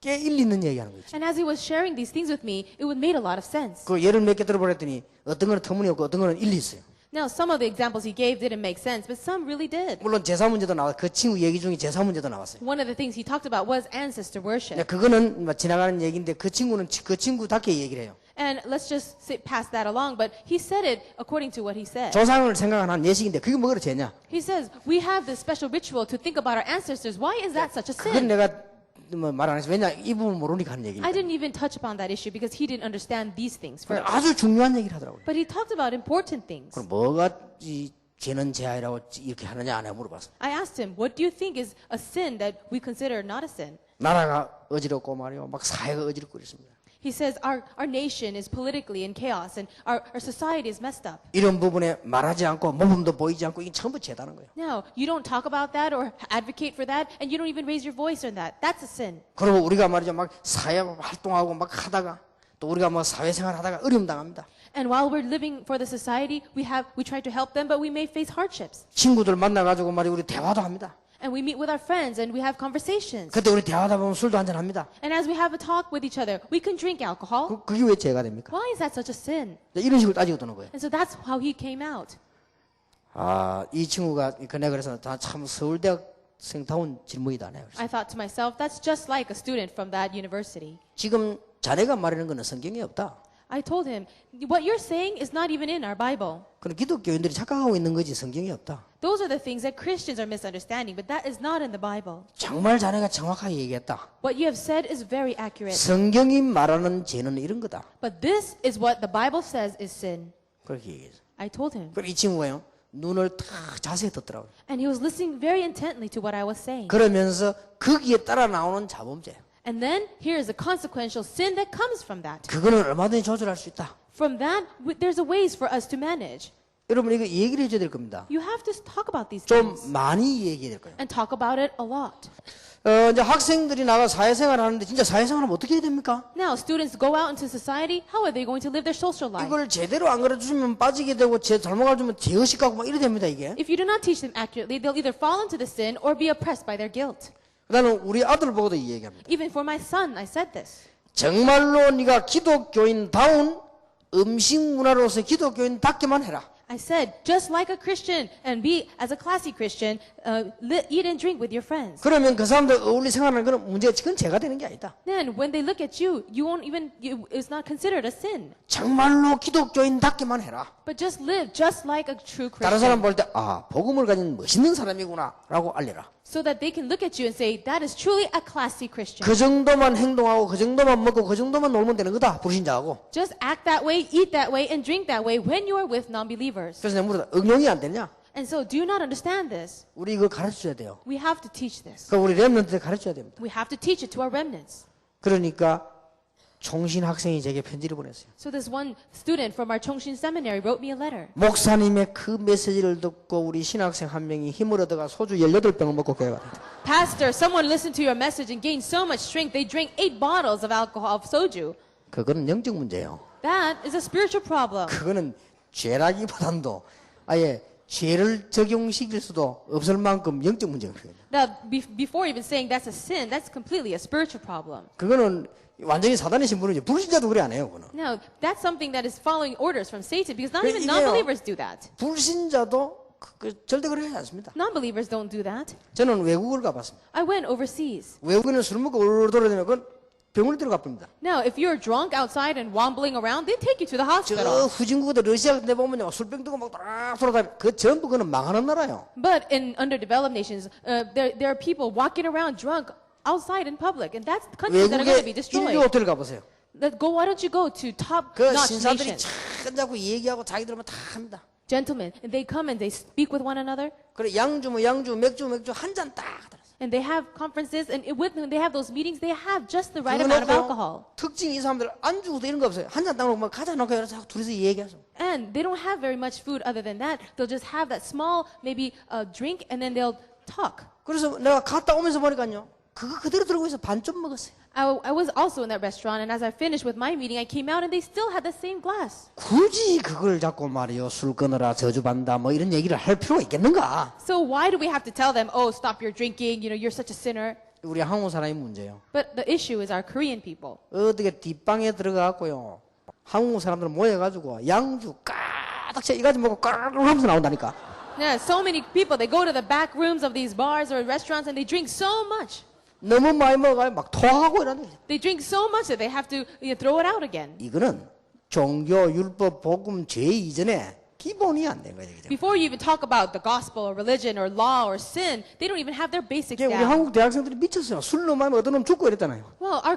꽤 일리 있는 얘기하는 거지. And as he was sharing these things with me, it would made a lot of sense. 그 예를 몇 개 들어보랬더니 어떤 거는 터무니없고 어떤 거는 일리 있어요. Now, some of the examples he gave didn't make sense, but some really did. 물론 제사 문제도 나와. 그 친구 얘기 중에 제사 문제도 나왔어요. One of the things he talked about was ancestor worship. 근데 그거는 뭐 지나가는 얘기인데 그 친구는 그 친구답게 얘기를 해요. And let's just pass that along, but he said it according to what he said. 조상을 생각하는 예식인데 그게 뭐가 죄냐? He says, we have this special ritual to think about our ancestors. Why is that such a 그건 sin? 내가 뭐 말 안 했어. 왜냐 이 부분 모르니까 하는 I 얘기니까. didn't even touch upon that issue because he didn't understand these things 근데 first. 아주 중요한 얘기를 하더라고요. But he talked about important things. 그럼 뭐가 이 죄는 죄아니라고 이렇게 하느냐 안 해 물어봤어. I asked him, what do you think is a sin that we consider not a sin? 나라가 어지럽고 말이요. 막 사회가 어지럽고 그랬습니다. He says our nation is politically in chaos and our society is messed up. 이런 부분에 말하지 않고 모범도 보이지 않고 이게 전부 죄다는 거예요. Now, you don't talk about that or advocate for that, and you don't even raise your voice on that. That's a sin. 그리고 우리가 말이죠 막 사회 활동하고 막 하다가 또 우리가 뭐 사회생활 하다가 어려움 당합니다. And while we're living for the society, we try to help them, but we may face hardships. 친구들 만나가지고 말이 우리 대화도 합니다. And we meet with our friends and we have conversations. 그때 우리 대화하다 보면 술도 한잔 합니다. And as we have a talk with each other, we can drink alcohol. 그게 왜 죄가 됩니까? Why is that such a sin? 이런 식으로 따지고 도는 거예요. And so that's how he came out. 이 친구가 내가 그래서 참 서울대학생다운 질문이다. 내가 그래서. I thought to myself, that's just like a student from that university. 지금 자네가 말하는 거는 성경에 없다. I told him, what you're saying is not even in our Bible. 그럼 기독교인들이 착각하고 있는 거지 성경에 없다. Those are the things that Christians are misunderstanding, but that is not in the Bible. 정말 자네가 정확하게 얘기했다. What you have said is very accurate. 성경이 말하는 죄는 이런 거다. But this is what the Bible says is sin. 그렇게 얘기했어. I told him. 그럼 이 친구가요 눈을 탁 자세히 듣더라고요. And he was listening very intently to what I was saying. 그러면서 거기에 따라 나오는 자범죄. And then here is a consequential sin that comes from that. 그거는 얼마든지 조절할 수 있다. From that, there's a ways for us to manage. 여러분 이거 얘기를 해줘야 될 겁니다. You have to talk about these 좀 things 많이 얘기해야 될 거예요. and talk about it a lot. 이제 학생들이 나가 사회생활 하는데 진짜 사회생활하면 어떻게 해야 됩니까? Now, students go out into society. How are they going to live their social life? 이걸 제대로 안 가르쳐주면 빠지게 되고 잘못 가르쳐주면 죄의식 갖고 막 이래 됩니다 이게. If you do not teach them accurately, they'll either fall into the sin or be oppressed by their guilt. 나는 우리 아들 보고도 이 얘기합니다. Even for my son, I said this. 정말로 네가 기독교인다운 음식 문화로서 기독교인답게만 해라. I said, just like a Christian and be as a classy Christian, eat and drink with your friends. 그러면 그 사람들 어울리 생활하는 그런 문제가 그건 죄가 되는 게 아니다. Then when they look at you, you won't even, it's not considered a sin. 정말로 기독교인답게만 해라. But just live just like a true 다른 사람 Christian. 볼 때 아 복음을 가진 멋있는 사람이구나 라고 알려라. So that they can look at you and say, that is truly a classy Christian. 그 정도만 행동하고 그 정도만 먹고 그 정도만 놀면 되는 거다 불신자하고. Just act that way, eat that way, and drink that way when you are with non-believers. 그래서 내가 물었다. 응용이 안 되냐? And so, do you not understand this? 우리 이거 가르쳐줘야 돼요. We have to teach this. 그 우리 렘넌트들 가르쳐줘야 됩니다. We have to teach it to our remnants. 그러니까 총신 학생이 제게 편지를 보냈어요. So this one student from our Chongshin Seminary wrote me a letter. 목사님의 그 메시지를 듣고 우리 신학생 한 명이 힘을 얻어가 소주 18병을 먹고 교회 왔다. Pastor, someone listened to your message and gained so much strength, they drank 8 bottles of alcohol, of soju. 그거는 영적 문제예요. That is a spiritual problem. 그거는 죄라기보단도 아예 죄를 적용시킬 수도 없을 만큼 영적 문제거든요. Now, before even saying that's a sin, that's completely a spiritual problem. 그거는 완전히 사단의 신분이죠. 불신자도 그래 안 해요. 그거는. Now, that's something that is following orders from Satan because not even 이게요. non-believers do that. 불신자도 절대 그러지 않습니다. Non-believers don't do that. 저는 외국을 가봤습니다. I went overseas. 외국에는 술 먹고 울울 돌아다니면 그건 병원에 들어가 봅니다. Now, if you're drunk outside and wobbling around, they take you to the 저 hospital. 후진국들 러시아 같은 데 보면 술병 들고 막 돌아다니면 그 전부 그거는 망하는 나라예요. But in underdeveloped nations, there are people walking around drunk outside in public, and that's countries that are going to be 외국의 destroyed. 인류 호텔 가보세요. Why don't you go to 그 top-notch 신사들이 nations? 참 자꾸 얘기하고 자기들만 다 합니다. Gentlemen, and they come and they speak with one another, 그래 양주 뭐 양주 맥주 한 잔 딱 하더라. and they have conferences, and with when they have those meetings, they have just the right amount of alcohol. 특징이 이 사람들 안주도 이런 거 없어요. 한 잔 딱 놓고 막 가자 놓고 여기서 둘이서 얘기하죠. And they don't have very much food other than that. They'll just have that small, maybe drink, and then they'll talk. 그래서 내가 갔다 오면서 보니까요. 그거 그대로 들고 있어 반 좀 먹었어요. I was also in that restaurant, and as I finished with my meeting, I came out, and they still had the same glass. 굳이 그걸 자꾸 말이요. 술 끊어라 저주받는다 뭐 이런 얘기를 할 필요가 있겠는가? So why do we have to tell them, oh, stop your drinking, you're such a sinner? 우리 한국 사람이 문제예요. But the issue is our Korean people. 어떻게 뒷방에 들어가고요. 한국 사람들 모여가지고 양주 가득 채 이가지 먹고 까르르 하면서 나온다니까. Yeah, so many people, they go to the back rooms of these bars or restaurants, and they drink so much. 너무 많이 먹어가지고 막 토하고 이러는 거죠. They drink so much that they have to throw it out again. 이거는 종교, 율법, 복음, 죄 이전에 기본이 안 된 거죠. Before you even talk about the gospel or religion or law or sin, they don't even have their basics 우리 down. 한국 대학생들이 미쳤어요. 술 너무 많이 어떤 놈 죽고 이랬잖아요. Well, our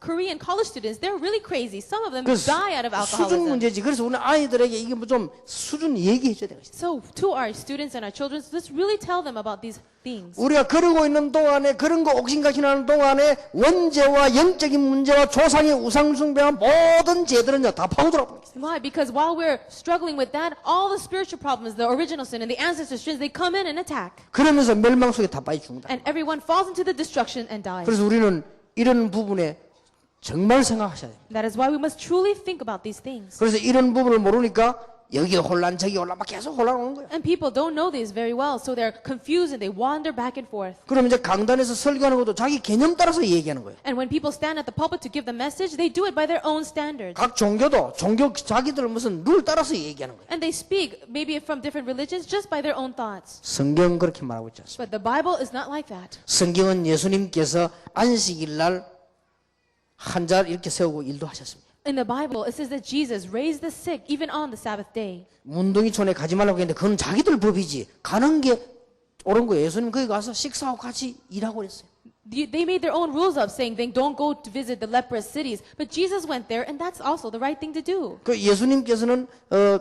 Korean college students, they're really crazy. Some of them 그 die out of 수준 alcoholism. 문제지. 그래서 우리 아이들에게 이게 뭐 좀 수준 얘기해 줘야 되겠어요. So to our students and our children, let's really tell them about these things. 우리가 그러고 있는 동안에 그런 거 옥신각신하는 동안에 원죄와 영적인 문제와 조상의 우상숭배와 모든 죄들은요 다 파고들어. Why? Because while we're struggling with that, all the spiritual problems, the original sin and the ancestor sins, they come in and attack. 그러면서 멸망 속에 다 빠져 죽는다. And everyone falls into the destruction and dies. 그래서 우리는 이런 부분에 정말 생각하셔야 돼요. That is why we must truly think about these things. 그래서 이런 부분을 모르니까 여기 혼란 저기 혼란 막 계속 혼란 오는 거예요. And people don't know these very well, so they're confused and they wander back and forth. 그럼 이제 강단에서 설교하는 것도 자기 개념 따라서 얘기하는 거예요. And when people stand at the pulpit to give the message, they do it by their own standards. 각 종교도 종교 자기들 무슨 룰 따라서 얘기하는 거예요. And they speak, maybe from different religions, just by their own thoughts. 성경은 그렇게 말하고 있지 않습니다. But the Bible is not like that. 성경은 예수님께서 안식일 날 환자를 이렇게 세우고 일도 하셨습니다. In the Bible, it says that Jesus raised the sick even on the Sabbath day. 문둥이촌에 가지 말라고 했는데 그건 자기들 법이지. 가는 게 옳은 거예요. 예수님 거기 가서 식사하고 같이 일하고 그랬어요. They made their own rules up saying they don't go to visit the leprous cities. But Jesus went there, and that's also the right thing to do. 그 예수님께서는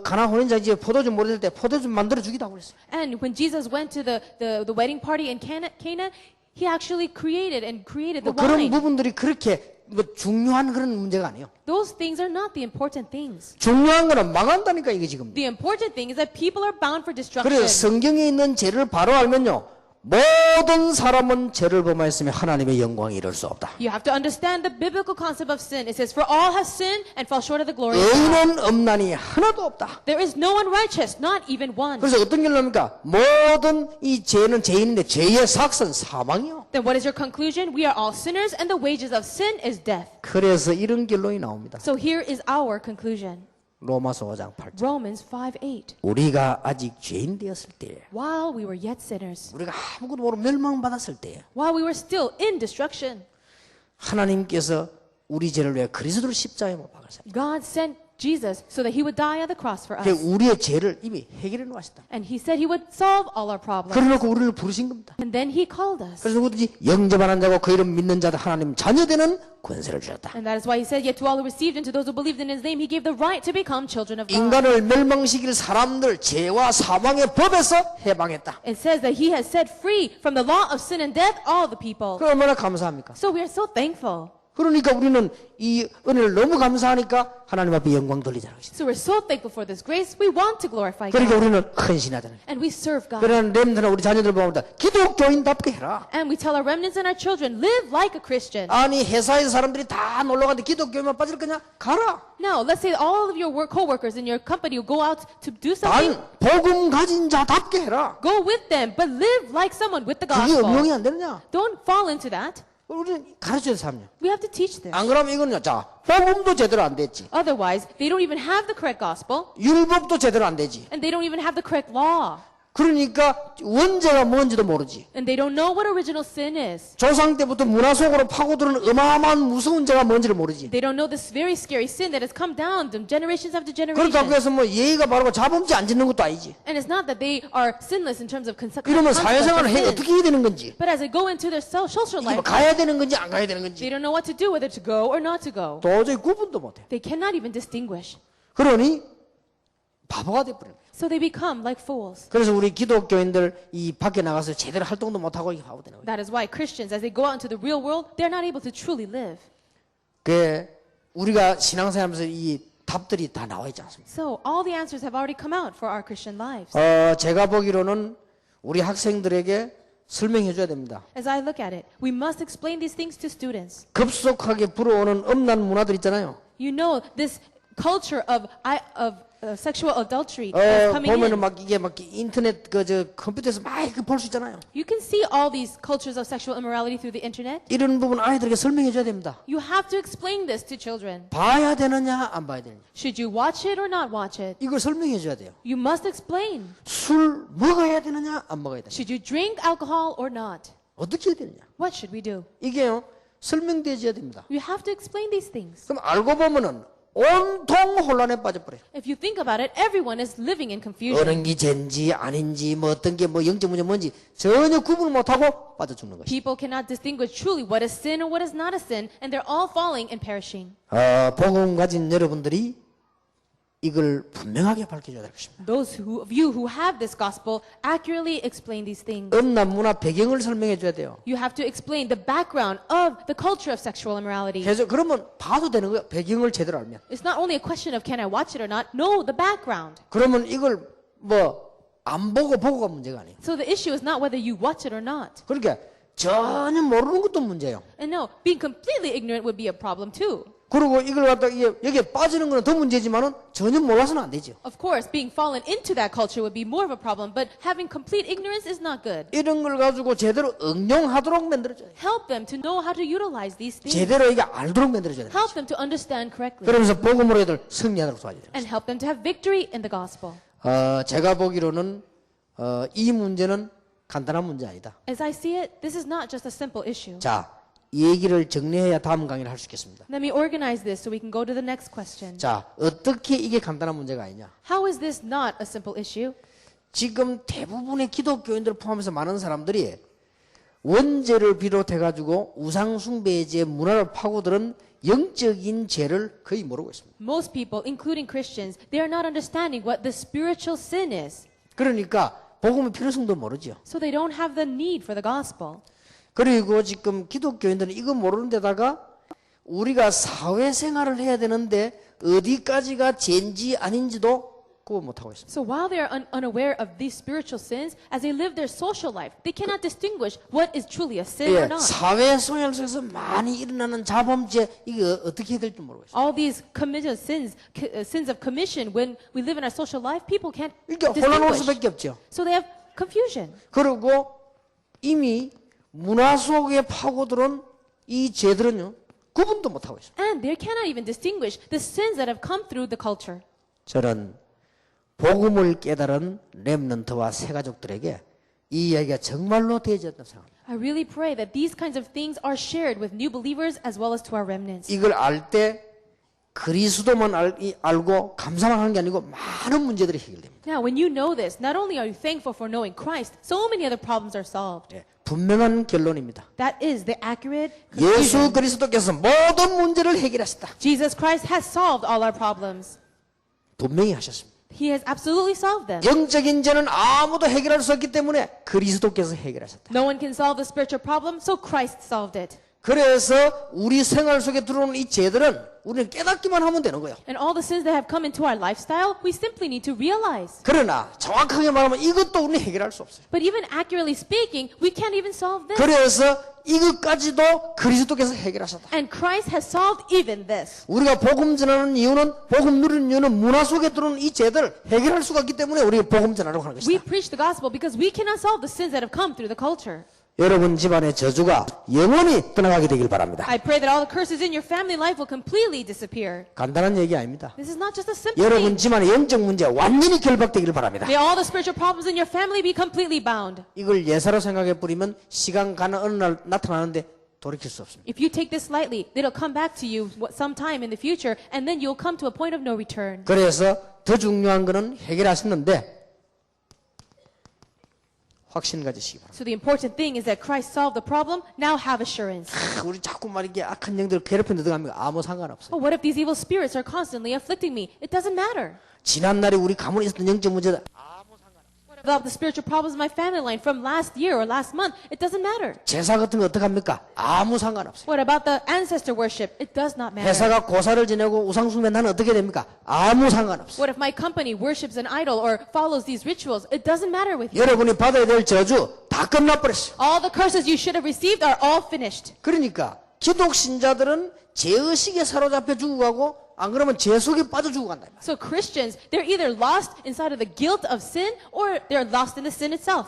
가나 혼인잔치에 포도주 모를 때 포도주 만들어 주기도 하고 그랬어요. And when Jesus went to the wedding party in Cana, he actually created the 그런 wine. 부분들이 그렇게 뭐 중요한 그런 문제가 아니에요. Those things are not the important things. 중요한 거는 망한다니까 이게 지금. The important thing is that people are bound for destruction. 그래서 성경에 있는 죄를 바로 알면요. 모든 사람은 죄를 범하였으며 하나님의 영광에 이를 수 없다. You have to understand the biblical concept of sin. It says, for all have sinned and fall short of the glory of God. 의인은 없나니 하나도 없다. There is no one righteous, not even one. 그래서 어떤 결론입니까? 모든 이 죄는 죄인인데 죄의 삭은 사망이요. Then what is your conclusion? We are all sinners and the wages of sin is death. 그래서 이런 결론이 나옵니다. So here is our conclusion. 로마서 5장 8절. Romans 5:8. 우리가 아직 죄인 되었을 때, While we were yet sinners, 우리가 아무것도 모르고 멸망받았을 때 while we were still in destruction, 하나님께서 우리 죄를 위해 그리스도를 십자가에 못 박으셨다. God sent Jesus so that he would die on the cross for 그러니까 us. 우리의 죄를 이미 해결해 놓으셨다. And he said he would solve all our problems. 그래놓고 우리를 부르신 겁니다. And then he called us. 그래서 누구든지 영접하는 자고 그 이름 믿는 자들 하나님 자녀되는 권세를 주셨다. And that is why he said, yet to all who received and to those who believed in his name, he gave the right to become children of God. 인간을 멸망시킬 사람들 죄와 사망의 법에서 해방했다. It says that he has set free from the law of sin and death all the people. 그 얼마나 감사합니까? So we are so thankful. 그러니까 우리는 이 은혜를 너무 감사하니까 하나님 앞에 영광 돌리자는 것이다. So we're so thankful for this grace. We want to glorify 그러니까 God. 우리는 헌신하자는 거예요. And we serve God. 그러나 렘드나 우리 자녀들 보면 기독교인답게 해라. And we tell our remnants and our children, live like a Christian. 아니 회사에서 사람들이 다 놀러 가는데 기독교만 빠질 거냐? 가라. No, let's say all of your co-workers in your company who go out to do something. 단 복음 가진 자답게 해라. Go with them, but live like someone with the 그게 gospel. 응용이 안 되느냐? Don't fall into that. 우리는 가르쳐야 돼, 3년. We have to teach this. 안 그러면 이거는요. 자, 복음도 제대로 안 됐지. Otherwise, they don't even have the correct gospel, 율법도 제대로 안 되지. and they don't even have the correct law. 그러니까 원죄가 뭔지도 모르지. And they don't know what original sin is. 조상 때부터 문화 속으로 파고드는 어마어마한 무서운 죄가 뭔지를 모르지. They don't know this very scary sin that has come down from generations after 그렇다고 generation. 해서 뭐 예의가 바르고 자범죄 안 짓는 것도 아니지. And it's not that they are sinless in terms of 이러면 conduct of 사회생활을 sin. 어떻게 해야 되는 건지, But as they go into their social 이게 뭐 life, 가야 되는 건지 안 가야 되는 they 건지 don't know what to do, whether to go or not to go. 도저히 구분도 못해. They cannot even distinguish. 그러니 바보가 돼버려. So they become like fools. 그래서 우리 기독교인들 이 밖에 나가서 제대로 활동도 못하고 이게 바보 되는 거예요. That is why Christians, as they go out into the real world, they're not able to truly live. 그 우리가 신앙생활하면서 이 답들이 다 나와 있지 않습니까? So all the answers have already come out for our Christian lives. 제가 보기로는 우리 학생들에게 설명해 줘야 됩니다. As I look at it, we must explain these things to students. 급속하게 불어오는 음란 문화들 있잖아요. You know, this culture of sexual adultery that's coming 보면은 in. 막 이게 막 인터넷 저 컴퓨터에서 막 볼 수 있잖아요. You can see all these cultures of sexual immorality through the internet. 이런 부분 아이들에게 설명해 줘야 됩니다. You have to explain this to children. 봐야 되느냐 안 봐야 되느냐. Should you watch it or not watch it? 이걸 설명해 줘야 돼요. You must explain. 술 먹어야 되느냐 안 먹어야 되느냐. Should you drink alcohol or not? 어떻게 해야 되느냐. What should we do? 이게요 설명되어야 됩니다. You have to explain these things. 그럼 알고 보면은 온통 혼란에 빠져버려요. If you think about it, everyone is living in confusion. 어느 게 죄인지 아닌지 뭐 어떤 게 뭐 영적 문제 뭔지 전혀 구분을 못하고 빠져 죽는 것이. People cannot distinguish truly what is sin or what is not a sin, and they're all falling and perishing. 복음 가진 여러분들이 이걸 분명하게 밝혀줘야 될 것입니다. Those of you who have this gospel accurately explain these things. 음란 문화 배경을 설명해 줘야 돼요. You have to explain the background of the culture of sexual immorality. 그래서 그러면 봐도 되는 거예요. 배경을 제대로 알면. It's not only a question of can I watch it or not. No, the background. 그러면 이걸 뭐 안 보고 보고가 문제가 아니에요. So the issue is not whether you watch it or not. 그러니까 전혀 모르는 것도 문제예요. And no, being completely ignorant would be a problem too. 그리고 이걸 갖다 여기에 빠지는 건 더 문제지만은 전혀 몰라서는 안 되죠. Of course, being fallen into that culture would be more of a problem, but having complete ignorance is not good. 이런 걸 가지고 제대로 응용하도록 만들어줘야 돼요. Help them to know how to utilize these things. 제대로 이게 알도록 만들어줘야 돼요. Help them to understand correctly. 그러면서 복음으로 애들 승리하도록 도와줘야 돼요. And help them to have victory in the gospel. 제가 보기로는 이 문제는 간단한 문제 아니다. As I see it, this is not just a simple issue. 자, 이 얘기를 정리해야 다음 강의를 할 수 있겠습니다. Let me organize this so we can go to the next question. 자, 어떻게 이게 간단한 문제가 아니냐? How is this not a simple issue? 지금 대부분의 기독교인들을 포함해서 많은 사람들이 원죄를 비롯해가지고 우상숭배의 문화를 파고드는 영적인 죄를 거의 모르고 있습니다. Most people, including Christians, they are not understanding what the spiritual sin is. 그러니까 복음의 필요성도 모르죠. So they don't have the need for the gospel. 그리고 지금 기독교인들은 이거 모르는 데다가 우리가 사회생활을 해야 되는데 어디까지가 죄인지 아닌지도 구분 못하고 있습니다. So while they are unaware of these spiritual sins, as they live their social life, they cannot distinguish what is truly a sin or 예, not. 사회생활 속에서 많이 일어나는 자범죄 이거 어떻게 해야 될지 모르고 있어요. All these committed sins, sins of commission, when we live in our social life, people can't 이게 혼란할 distinguish. 수밖에 없죠. So they have confusion. 그리고 이미 문화 속에 파고들은 이 죄들은요 구분도 못하고 있어요. And they cannot even distinguish the sins that have come through the culture. 저는 복음을 깨달은 렘넌트와 새가족들에게 이 이야기가 정말로 되어졌다고 생각합니다. I really pray that these kinds of things are shared with new believers as well as to our remnants. 이걸 알 때 그리스도만 알고 감사만 하는 게 아니고 많은 문제들이 해결됩니다. Now, when you know this, not only are you thankful for knowing Christ, so many other problems are solved. 예, 분명한 결론입니다. That is the accurate 예수 conclusion. 그리스도께서 모든 문제를 해결하셨다. Jesus Christ has solved all our problems. 분명히 하셨습니다. He has absolutely solved them. 영적인 죄는 아무도 해결할 수 없기 때문에 그리스도께서 해결하셨다. No one can solve the spiritual problem, so Christ solved it. 그래서 우리 생활 속에 들어오는 이 죄들은 우리는 깨닫기만 하면 되는 거예요. And all the sins that have come into our lifestyle, we simply need to realize. 그러나 정확하게 말하면 이것도 우리는 해결할 수 없어요. But even accurately speaking, we can't even solve this. 그래서 이것까지도 그리스도께서 해결하셨다. And Christ has solved even this. 우리가 복음 전하는 이유는 복음 누리는 이유는 문화 속에 들어오는 이 죄들 해결할 수가 없기 때문에 우리가 복음 전하려고 하는 We 것이다. preach the gospel because we cannot solve the sins that have come through the culture. 여러분 집안의 저주가 영원히 떠나가게 되길 바랍니다. I pray that all the curses in your family life will completely disappear. 간단한 얘기 아닙니다. This is not just a simple 여러분 thing. 집안의 영적 문제 완전히 결박되길 바랍니다. May all the spiritual problems in your family be completely bound. 이걸 예사로 생각해 뿌리면 시간 가는 어느 날 나타나는데 돌이킬 수 없습니다. If you take this lightly, it'll come back to you sometime in the future, and then you'll come to a point of no return. 그래서 더 중요한 거는 해결하셨는데 확신 가지시기 바랍니다. So the important thing is that Christ solved the problem. Now have assurance. 우리 자꾸 이게 악한 영들 괴롭히는 데 들어가면 아무 상관없어요. Oh, what if these evil spirits are constantly afflicting me? It doesn't matter. 지난날에 우리 가문에 있었던 영적 문제들 What about the spiritual problems in my family line from last year or last month? It doesn't matter. 제사 같은 거 어떡합니까? 아무 상관없어요. What about the ancestor worship? It does not matter. 회사가 고사를 지내고 우상숭배 나는 어떻게 됩니까? 아무 상관없어요. What if my company worships an idol or follows these rituals? It doesn't matter with you. 여러분이 받아야 될 저주 다 끝나버렸어요. All the curses you should have received are all finished. 그러니까 기독 신자들은 죄의식에 사로잡혀 죽어가고 안 그러면 죄 속에 빠져 죽어간다. So Christians, they're either lost inside of the guilt of sin or they're lost in the sin itself.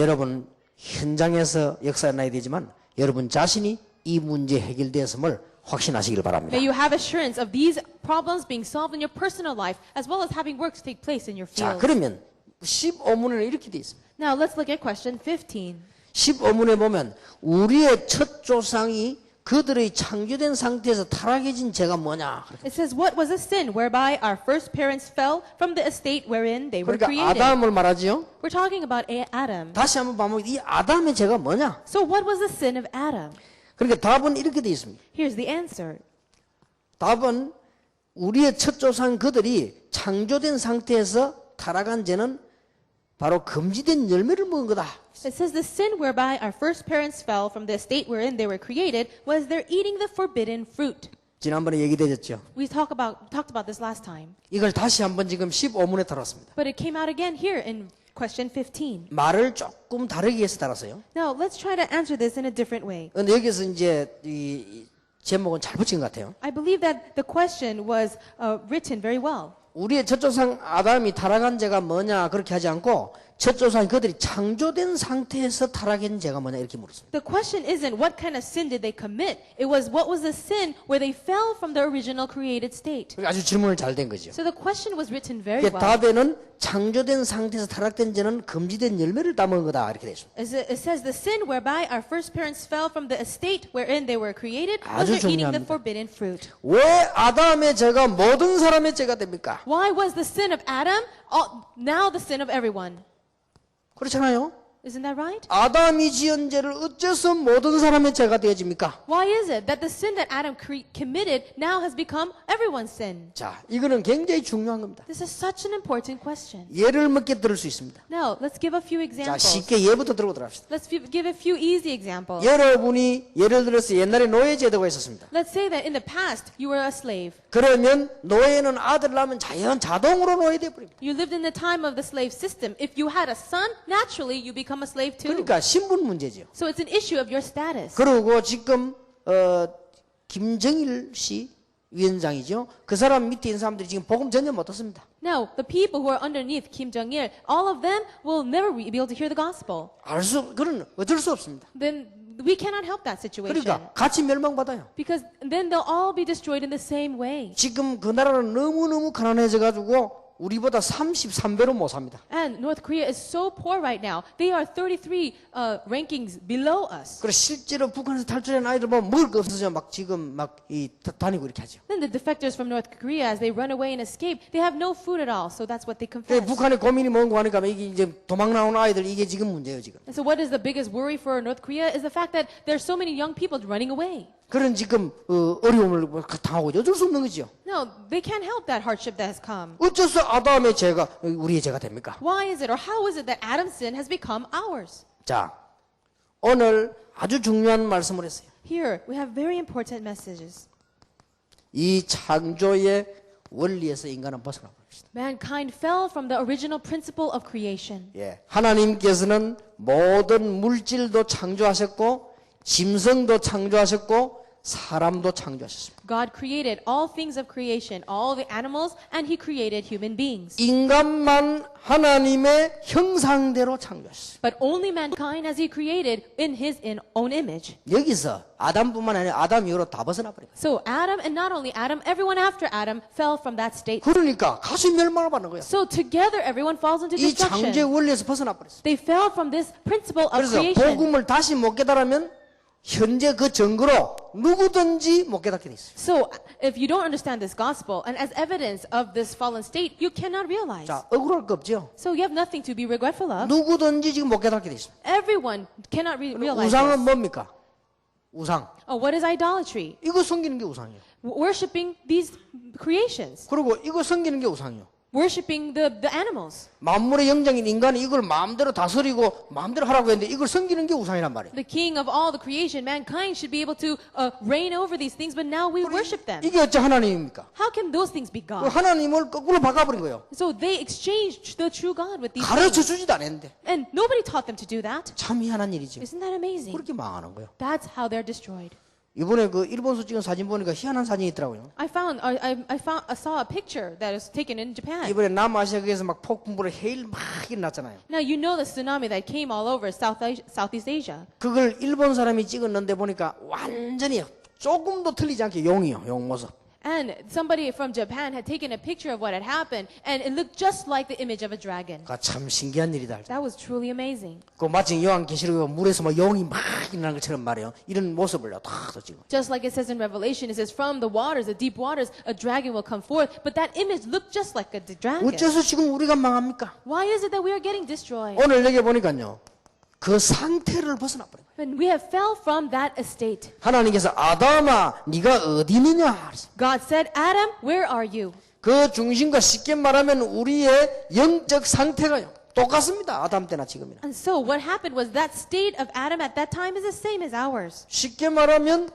여러분 현장에서 역사나야 되지만 여러분 자신이 이 문제 해결되었음을 확신하시길 바랍니다. May you have assurance of these problems being solved in your personal life as well as having works take place in your 자, field. 그러면 15문에는 이렇게 되어 있습니다. Now let's look at question 15. 15문에 보면 우리의 첫 조상이 그들의 창조된 상태에서 타락해진 죄가 뭐냐? It says, what was a sin whereby our first parents fell from the estate wherein they were 그러니까 created? 아담을 말하지요. We're talking about Adam. 다시 한번 보면 이 아담의 죄가 뭐냐? So what was the sin of Adam? 그러니까 답은 이렇게 되어 있습니다. Here's the answer. 답은 우리의 첫 조상 그들이 창조된 상태에서 타락한 죄는 바로 금지된 열매를 먹은 거다. It says the sin whereby our first parents fell from the estate wherein they were created was their eating the forbidden fruit. 지난번에 얘기되었죠. We talked about this last time. 이걸 다시 한번 지금 15문에 달았습니다. But it came out again here in question 15. 말을 조금 다르게 해서 달았어요. Now, let's try to answer this in a different way. 근데 여기서 이제 이 제목은 잘 붙인 것 같아요. I believe that the question was written very well. 우리의 첫 조상 아담이 타락한 죄가 뭐냐 그렇게 하지 않고 첫 조상 그들이 창조된 상태에서 타락한 죄가 뭐냐 이렇게 물었습니다. The question isn't what kind of sin did they commit. It was what was the sin where they fell from the original created state. 아주 질문을 잘 된 거죠. So the question was written very 이게 well. 답에는 창조된 상태에서 타락된 죄는 금지된 열매를 따먹은 거다 이렇게 되어 있습니다. It says the sin whereby our first parents fell from the estate wherein they were created was 아주 their eating the 중요합니다. forbidden fruit. 왜 아담의 죄가 모든 사람의 죄가 됩니까? Why was the sin of Adam now the sin of everyone? 그렇잖아요. Isn't that right? 아담이 지은 죄를 어째서 모든 사람의 죄가 되어집니까? Why is it that the sin that Adam committed now has become everyone's sin? 자, 이거는 굉장히 중요한 겁니다. This is such an important question. 예를 몇 개 들을 수 있습니다. Now, let's give a few 자, examples. 쉽게 예부터 들고 들어갑시다. Let's give a few easy examples. 여러분이 예를 들어서 옛날에 노예 제도가 있었습니다. Let's say that in the past you were a slave. 그러면 노예는 아들 낳으면 자동으로 노예돼 버립니다. You lived in the time of the slave system. If you had a son, naturally you become a slave too. 그러니까 신분 문제죠. So it's an issue of your status. 그리고 지금 김정일 씨 위원장이죠. 그 사람 밑에 있는 사람들이 지금 복음 전혀 못 듣습니다. Now, the people who are underneath Kim Jong-il, all of them will never be able to hear the gospel. 그런 어쩔 수 없습니다. Then we cannot help that situation. 그러니까 같이 멸망받아요. Because then they'll all be destroyed in the same way. 지금 그 나라는 너무너무 가난해져 가지고 우리보다 33배로 못 삽니다. And North Korea is so poor right now. They are 33 rankings below us. 그래서 실제로 북한에서 탈출한 아이들 보면 먹을 거 없어서 막 지금 다니고 이렇게 하죠. Then the defectors from North Korea, as they run away and escape, they have no food at all. So that's what they confess. 북한의 고민이 뭔가 하니까 이게 이제 도망 나오는 아이들 이게 지금 문제예요, 지금. And so what is the biggest worry for North Korea is the fact that there's so many young people running away. 그런 지금 어려움을 당하고 어쩔 수 없는 거죠. No, they can't help that hardship that has come. 어째서 아담의 죄가 우리의 죄가 됩니까? Why is it, or how is it that Adam's sin has become ours? 자, 오늘 아주 중요한 말씀을 했어요. Here, we have very important messages. 이 창조의 원리에서 인간은 벗어나 버립니다. Mankind fell from the original principle of creation. 예, 하나님께서는 모든 물질도 창조하셨고 짐승도 창조하셨고 사람도 창조하셨습니다. God created all things of creation, all the animals, and He created human beings. 인간만 하나님의 형상대로 창조하셨어요. But only mankind has He created in His own image. 여기서 아담뿐만 아니라 아담 이후로 다 벗어나 버려요. So Adam, and not only Adam, everyone after Adam fell from that state. 그러니까 같이 멸망을 받는 거예요. So together everyone falls into 이 destruction. 창조의 원리에서 벗어나 버렸어요. They fell from this principle of 그래서 creation. 복음을 다시 못 깨달으면 현재 그 증거로 누구든지 못 깨닫게 돼 있어요. So if you don't understand this gospel, and as evidence of this fallen state, you cannot realize. 자, 억울할 거 없죠. So you have nothing to be regretful of. 누구든지 지금 못 깨닫게 돼 있어요. Everyone cannot realize 우상은 this. 뭡니까? 우상. Oh, what is idolatry? 이거 섬기는 게 우상이에요. Worshipping these creations. 그리고 이거 섬기는 게 우상이에요. Worshipping the animals. 만물의 영장인 인간이 이걸 마음대로 다스리고 마음대로 하라고 했는데 이걸 섬기는 게 우상이란 말이에요. The king of all the creation, mankind should be able to reign over these things, but now we worship them. 이게 어째 하나님입니까? How can those things be God? 하나님을 거꾸로 바꿔버린 거예요. So they exchanged the true God with these 가르쳐 things. 주지도 않았는데 And nobody taught them to do that. 참 희한한 일이죠. Isn't that amazing? 그렇게 망하는 거예요. That's how they're destroyed. 이번에 그 일본에서 찍은 사진 보니까 희한한 사진이 있더라고요. I saw a picture that was taken in Japan. 이번에 남아시아에서 막 폭풍불에 해일 막 일어났잖아요. Now you know the tsunami that came all over Southeast Asia. 그걸 일본 사람이 찍었는데 보니까 완전히 조금도 틀리지 않게 용이요, 용 모습. And somebody from Japan had taken a picture of what had happened, and it looked just like the image of a dragon. 그 참 신기한 일이다. That was truly amazing. 그 마치 요한계시록 물에서 막 용이 막 일어나는 것처럼 말이에요. 이런 모습을 다 지금. Just like it says in Revelation, it says from the waters, the deep waters, a dragon will come forth. But that image looked just like a dragon. 어째서 지금 우리가 망합니까? Why is it that we are getting destroyed? 오늘 여기 보니까요. 그 상태를 벗어나 버린 거예요. When we have fell from that estate. 하나님께서 아담아, 네가 어디 있느냐? God said, Adam, where are you? 그 중심과 쉽게 말하면 우리의 영적 상태가요. 똑같습니다. 아담 때나 지금이나. And so what happened was that state of Adam at that time is the same as ours. 쉽게 말하면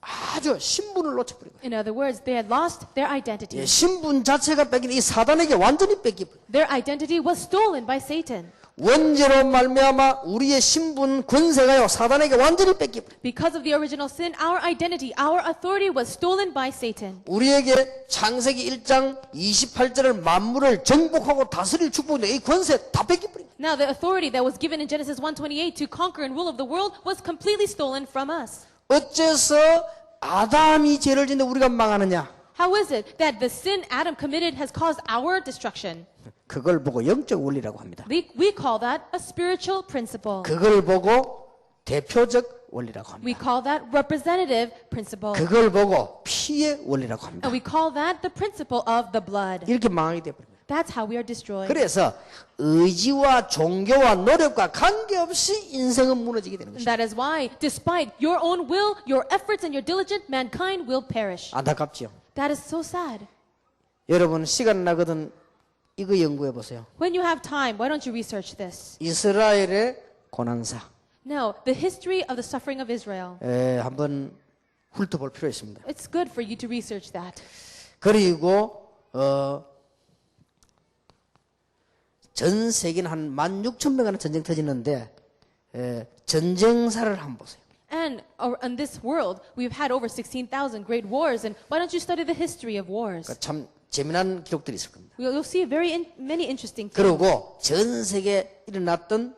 아주 신분을 놓쳐버린 거예요. In other words, they had lost their identity. 예, 신분 자체가 뺏긴 이 사단에게 완전히 뺏기버린. Their identity was stolen by Satan. 원죄로 말미암아 우리의 신분 권세가요 사단에게 완전히 뺏기버린. Because of the original sin, our identity, our authority was stolen by Satan. 우리에게 창세기 1장 28절을 만물을 정복하고 다스릴 축복인데 이 권세 다 뺏기버린. Now the authority that was given in Genesis 1:28 to conquer and rule of the world was completely stolen from us. 어째서 아담이 죄를 짓는데 우리가 망하느냐? How is it that the sin Adam committed has caused our destruction? 그걸 보고 영적 원리라고 합니다. We call that a spiritual principle. 그걸 보고 대표적 원리라고 합니다. We call that representative principle. 그걸 보고 피의 원리라고 합니다. And we call that the principle of the blood. 이렇게 망하게 되버린 거예요. That's how we are destroyed. 그래서 의지와 종교와 노력과 관계없이 인생은 무너지게 되는 And 것입니다. that is why, despite your own will, your efforts, and your diligence, mankind will perish. 안타깝죠. That is so sad. 여러분 시간 나거든 이거 연구해 보세요. When you have time, why don't you research this? 이스라엘의 고난사 Now, the history of the suffering of Israel. 한번 훑어볼 필요 있습니다. It's good for you to research that. 그리고 전 세계는 한 16,000명이나 전쟁 터지는데 전쟁사를 한번 보세요. And in this world, we've had over 16,000 great wars. And why don't you study the history of wars? 그러니까 참 재미난 기록들이 있을 겁니다. You'll see many interesting things. 그리고 전 세계에 일어났던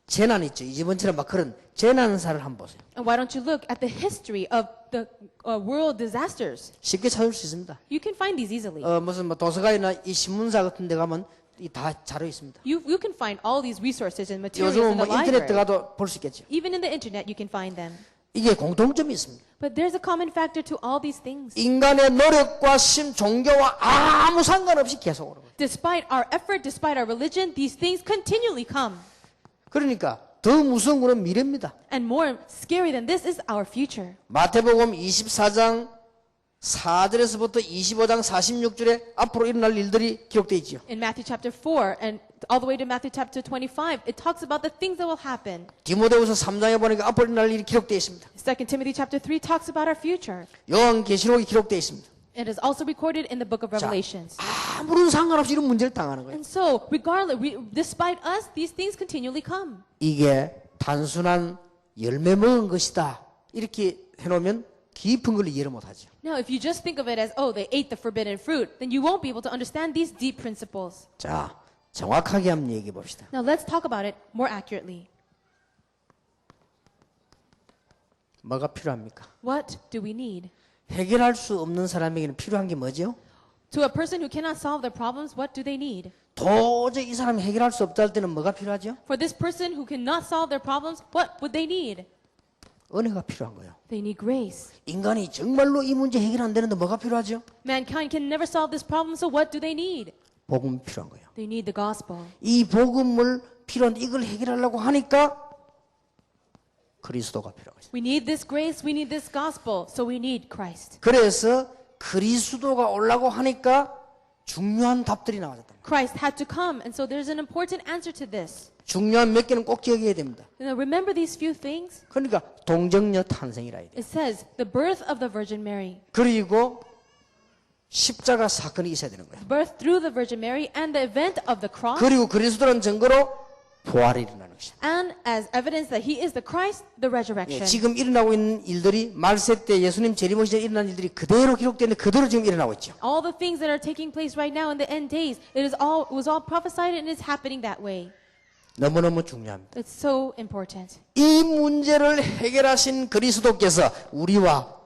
재난 있죠. 이번처럼 막 그런 재난사를 한번 보세요. And why don't you look at the history of the world disasters? 쉽게 찾을 수 있습니다. You can find these easily. 무슨 뭐 도서관이나 이 신문사 같은 데 가면 이 다 자료 있습니다. You can find all these resources and materials 요즘은 in the 뭐 인터넷 library. 들어가도 볼 수 있겠죠. Even in the internet, you can find them. 이게 공통점이 있습니다. But there's a common factor to all these things. 인간의 노력과 종교와 아무 상관없이 계속 오는 거예요. Despite our effort, despite our religion, these things continually come. 그러니까 더 무서운 거는 미래입니다. And more scary than this is our future. 마태복음 24장 4절에서부터 25장 46절에 앞으로 일어날 일들이 기록되어 있지요. In Matthew chapter 4 and all the way to Matthew chapter 25, it talks about the things that will happen. 디모데후서 3장에 보니까 앞으로 일어날 일이 기록되어 있습니다. 2 Timothy chapter 3 talks about our future. 요한계시록이 기록되어 있습니다. It is also recorded in the book of Revelations. 아무런 상관없이 이런 문제를 당하는 거예요. And so, despite us, these things continually come. 이게 단순한 열매 먹은 것이다. 이렇게 해놓으면 깊은 걸 이해를 못하죠. Now, if you just think of it as, oh, they ate the forbidden fruit, then you won't be able to understand these deep principles. 자, 정확하게 한번 얘기해 봅시다. Now, let's talk about it more accurately. 뭐가 필요합니까? What do we need? 해결할 수 없는 사람에게는 필요한 게 뭐죠? To a person who cannot solve their problems, what do they need? 도저히 이 사람이 해결할 수 없다 할 때는 뭐가 필요하죠? For this person who cannot solve their problems, what would they need? 은혜가 필요한 거예요. They need grace. 인간이 정말로 이 문제 해결 안 되는데 뭐가 필요하죠? Mankind can never solve this problem, so what do they need? 복음이 필요한 거예요. They need the gospel. 이 복음을 필요한 이걸 해결하려고 하니까 그리스도가 필요한 거죠. We need this grace, we need this gospel, so we need Christ. 그래서 그리스도가 오려고 하니까 중요한 답들이 나와졌다. Christ had to come, and so there's an important answer to this. 중요한 몇 개는 꼭 기억해야 됩니다. Now, remember these few things? 그러니까 동정녀 탄생이라 해야 돼요. It says the birth of the Virgin Mary, 그리고 십자가 사건이 있어야 되는 거예요. birth through the Virgin Mary, and the event of the cross, 그리고 그리스도라는 증거로 부활이 일어나는 것이다. and as evidence that He is the Christ, the 예, resurrection. 지금 일어나고 있는 일들이 말세 때 예수님 재림 오시에 일어난 일들이 그대로 기록되는데 그대로 지금 일어나고 있죠. All the things that are taking place right now in the end days, it was all prophesied and it's happening that way. 너무너무 중요합니다. It's so important. 이 문제를 해결하신 그리스도께서 우리와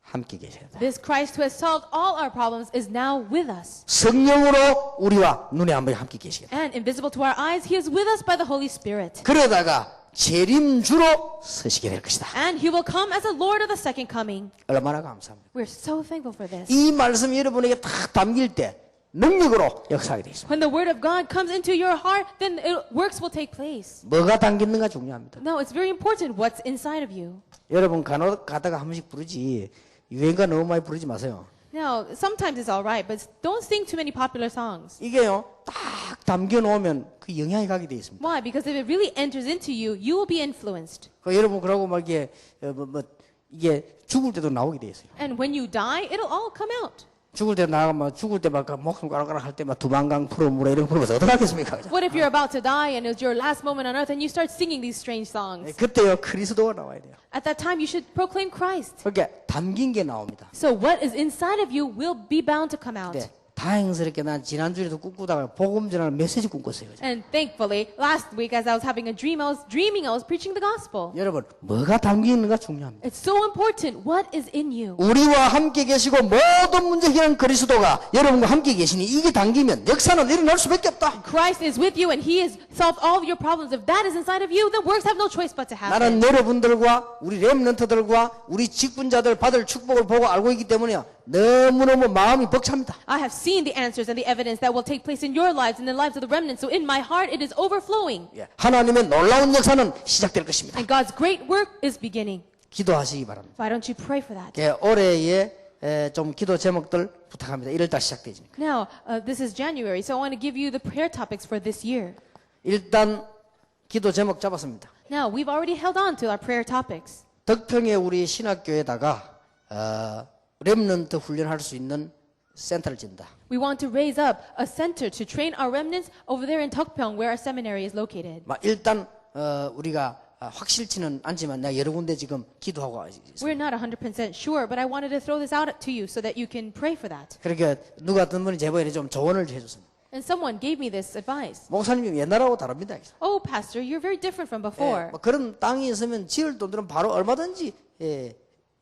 함께 계셔야 돼요. This Christ who has solved all our problems is now with us. 성령으로 우리와 눈에 안 보이게 함께 계시겠다. And invisible to our eyes, He is with us by the Holy Spirit. 그러다가 재림주로 서시게 될 것이다. And He will come as a Lord of the second coming. 얼마나 감사합니다. We're so thankful for this. 이 말씀이 여러분에게 딱 담길 때 능력으로 역사하게 되어 있습니다. When the Word of God comes into your heart, then works will take place. 뭐가 담겼는가 중요합니다. No, it's very important what's inside of you. 여러분 간혹 가다가 한 번씩 부르지 유행가 너무 많이 부르지 마세요. Now, sometimes it's all right, but don't sing too many popular songs. 이게요 딱 담겨 놓으면 그 영향이 가게 되어 있습니다. Why? Because if it really enters into you, you will be influenced. 여러분 그러고 막 이게 이게 죽을 때도 나오게 되어 있어요. And when you die, it'll all come out. 죽을 때 나가면 죽을 때 막 목숨 까락까락 할 때 막 두만강 풀어 물어 이런 거 부르면서 어떡하겠습니까? What if you're about to die and it's your last moment on earth and you start singing these strange songs? 그때요 그리스도가 나와야 돼요. At that time, you should proclaim Christ. 그러니까 담긴 게 나옵니다. So what is inside of you will be bound to come out. 네, 다행스럽게 난 지난주에도 꿈꾸다가 복음 전하는 메시지 꿈꿨어요. And thankfully, last week as I was having a dream, I was dreaming I was preaching the gospel. 여러분 뭐가 담겨 있는가 중요합니다. It's so important what is in you. 우리와 함께 계시고 모든 문제 해결하는 그리스도가 여러분과 함께 계시니 이게 담기면 역사는 일어날 수밖에 없다. Christ is with you and He has solved all of your problems. If that is inside of you, then works have no choice but to happen. 나는 여러분들과 우리 렘넌트들과 우리 직분자들 받을 축복을 보고 알고 있기 때문에 너무너무 마음이 벅찹니다. I have seen the answers and the evidence that will take place in your lives and in the lives of the remnant. So in my heart, it is overflowing. 예, 하나님의 놀라운 역사는 시작될 것입니다. And God's great work is beginning. 기도하시기 바랍니다. Why don't you pray for that? 예, 올해의 좀 기도 제목들 부탁합니다. 1월달 시작되니까. Now, this is January, so I want to give you the prayer topics for this year. 일단 기도 제목 잡았습니다. Now, we've already held on to our prayer topics. 덕평에 우리 신학교에다가 렘넌트 훈련할 수 있는 센터를 진다. We want to raise up a center to train our remnants over there in Tokpyeong, where our seminary is located. 일단 우리가 확실치는 않지만 내가 여러 군데 지금 기도하고 있습니다. We're not 100% sure, but I wanted to throw this out to you so that you can pray for that. 그러니까 누가 어떤 분이 제보에 좀 조언을 해줬습니다. And someone gave me this advice. 목사님이 옛날하고 다릅니다. Oh, Pastor, you're very different from before. 그런 땅이 있으면 지을 돈들은 바로 얼마든지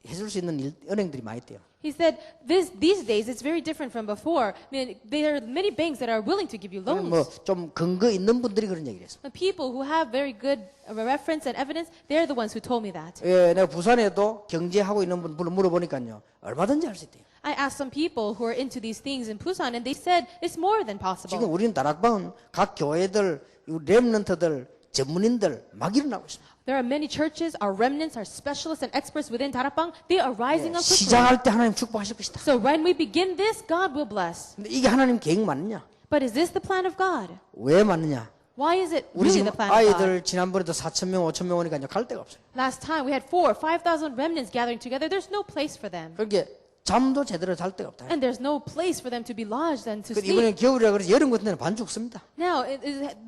해줄 수 있는 은행들이 많이 있대요. He said, these days it's very different from before. I mean, there are many banks that are willing to give you loans. 좀 근거 있는 분들이 그런 얘기를 했어요. The people who have very good reference and evidence, they're the ones who told me that. 내가 부산에도 경제하고 있는 분을 물어보니까요. 얼마든지 할 수 있대요. I asked some people who are into these things in Busan, and they said it's more than possible. 지금 우리는 다락방은 각 교회들, 렘넌트들, 전문인들 막 일어나고 있습니다. There are many churches, our remnants, our specialists and experts within Darapang. They are rising up quickly. 시작할 때 하나님 축복하실 것이다. So when we begin this, God will bless. 근데 이게 하나님 계획 맞느냐? But is this the plan of God? 왜 맞느냐? Why is it 우리 really 지금 the plan of God? 아이들 지난번에도 4,000명, 5,000명 오니까 이제 갈 데가 없어요. Last time we had 4,000, 5,000 remnants gathering together. There's no place for them. 그러니까 잠도 제대로 잘 데가 없다. And there's no place for them to be lodged and to 이번에 sleep. 겨울이라 그래서 여름 같은 데는 반 죽습니다. Now,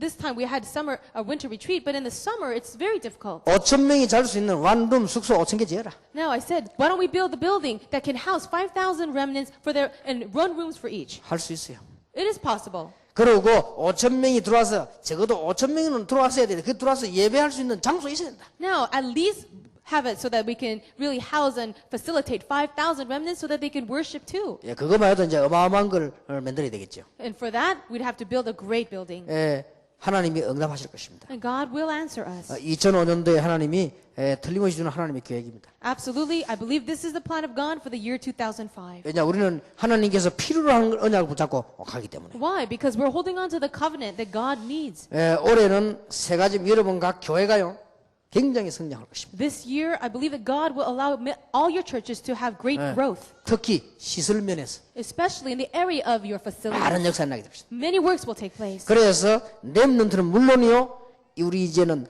this time we had winter retreat, but in the summer it's very difficult. 5,000명이 잘 수 있는 원룸 숙소 5,000개 지어라. Now I said, why don't we build a building that can house 5,000 remnants and run rooms for each? 할 수 있어요. It is possible. 그리고 5,000명이 들어와서 적어도 5,000명은 들어왔어야 돼. 그 들어와서 예배할 수 있는 장소 있어야 된다. Now, at least have it so that we can really house and facilitate 5,000 remnants so that they can worship too. 예, 그거만 해도 이제 어마어마한 걸 만들어야 되겠죠. And for that, we'd have to build a great building. 예, 하나님이 응답하실 것입니다. And God will answer us. 2005년도에 하나님이 틀림없이 주는 하나님의 계획입니다. Absolutely. I believe this is the plan of God for the year 2005. 왜냐 우리는 하나님께서 필요로 하는 언약을 붙잡고 가기 때문에. Why? Because we're holding on to the covenant that God needs. 올해는 세 가지 여러분 각 교회가요 굉장히 성장할 것입니다. This year, I believe that God will allow all your churches to have great growth, 특히 시설 면에서 especially in the area of your facilities. 많은 역사가 나게 됩니다. Many works will take place. 그래서 렘넌트는 물론이요 우리 이제는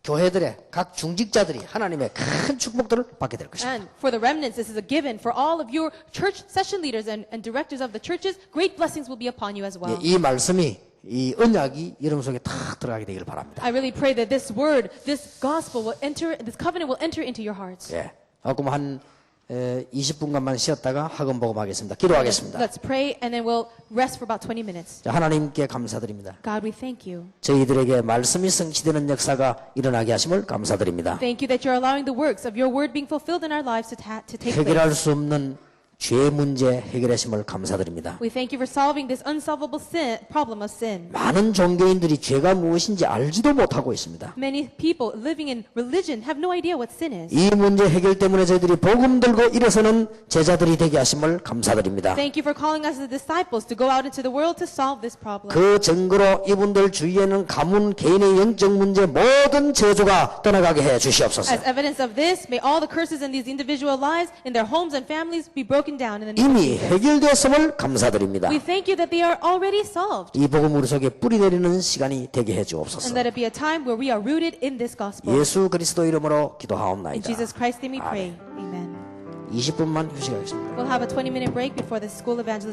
교회들의 각 중직자들이 하나님의 큰 축복들을 받게 될 것입니다. And for the remnants, this is a given. For all of your church session leaders and directors of the churches, great blessings will be upon you as well. 이 말씀이 이 언약이 여러분 속에 탁 들어가게 되기를 바랍니다. I really pray that this word, this gospel will enter, this covenant will enter into your hearts. 예. 그럼 한 20분간만 쉬었다가 학원 복음하겠습니다. 기도하겠습니다. Let's pray and then we'll rest for about 20 minutes. 자, 하나님께 감사드립니다. God, we thank you. 저희들에게 말씀이 성취되는 역사가 일어나게 하심을 감사드립니다. Thank you that you're allowing the works of your word being fulfilled in our lives to take place. 해결할 수 없는 죄 문제 해결하심을 감사드립니다. We thank you for solving this unsolvable problem of sin. 많은 종교인들이 죄가 무엇인지 알지도 못하고 있습니다. Many people living in religion have no idea what sin is. 이 문제 해결 때문에 저희들이 복음 들고 일어서는 제자들이 되게 하심을 감사드립니다. Thank you for calling us the disciples to go out into the world to solve this problem. 그 증거로 이분들 주위에는 가문, 개인의 영적 문제 모든 저주가 떠나가게 해 주시옵소서. As evidence of this, may all the curses in these individual lives, in their homes and families, be broken down in the name of 이미 Jesus. 해결되었음을 감사드립니다. We thank you that they are already solved, 이 복음 우리 속에 뿌리 내리는 시간이 되게 해 and 주옵소서. let it be a time where we are rooted in this gospel. 예수 그리스도 이름으로 In 기도하옵나이다. Jesus Christ's name we pray. Amen. 20분만 휴식하겠습니다. We'll have a 20-minute break before the school evangelism.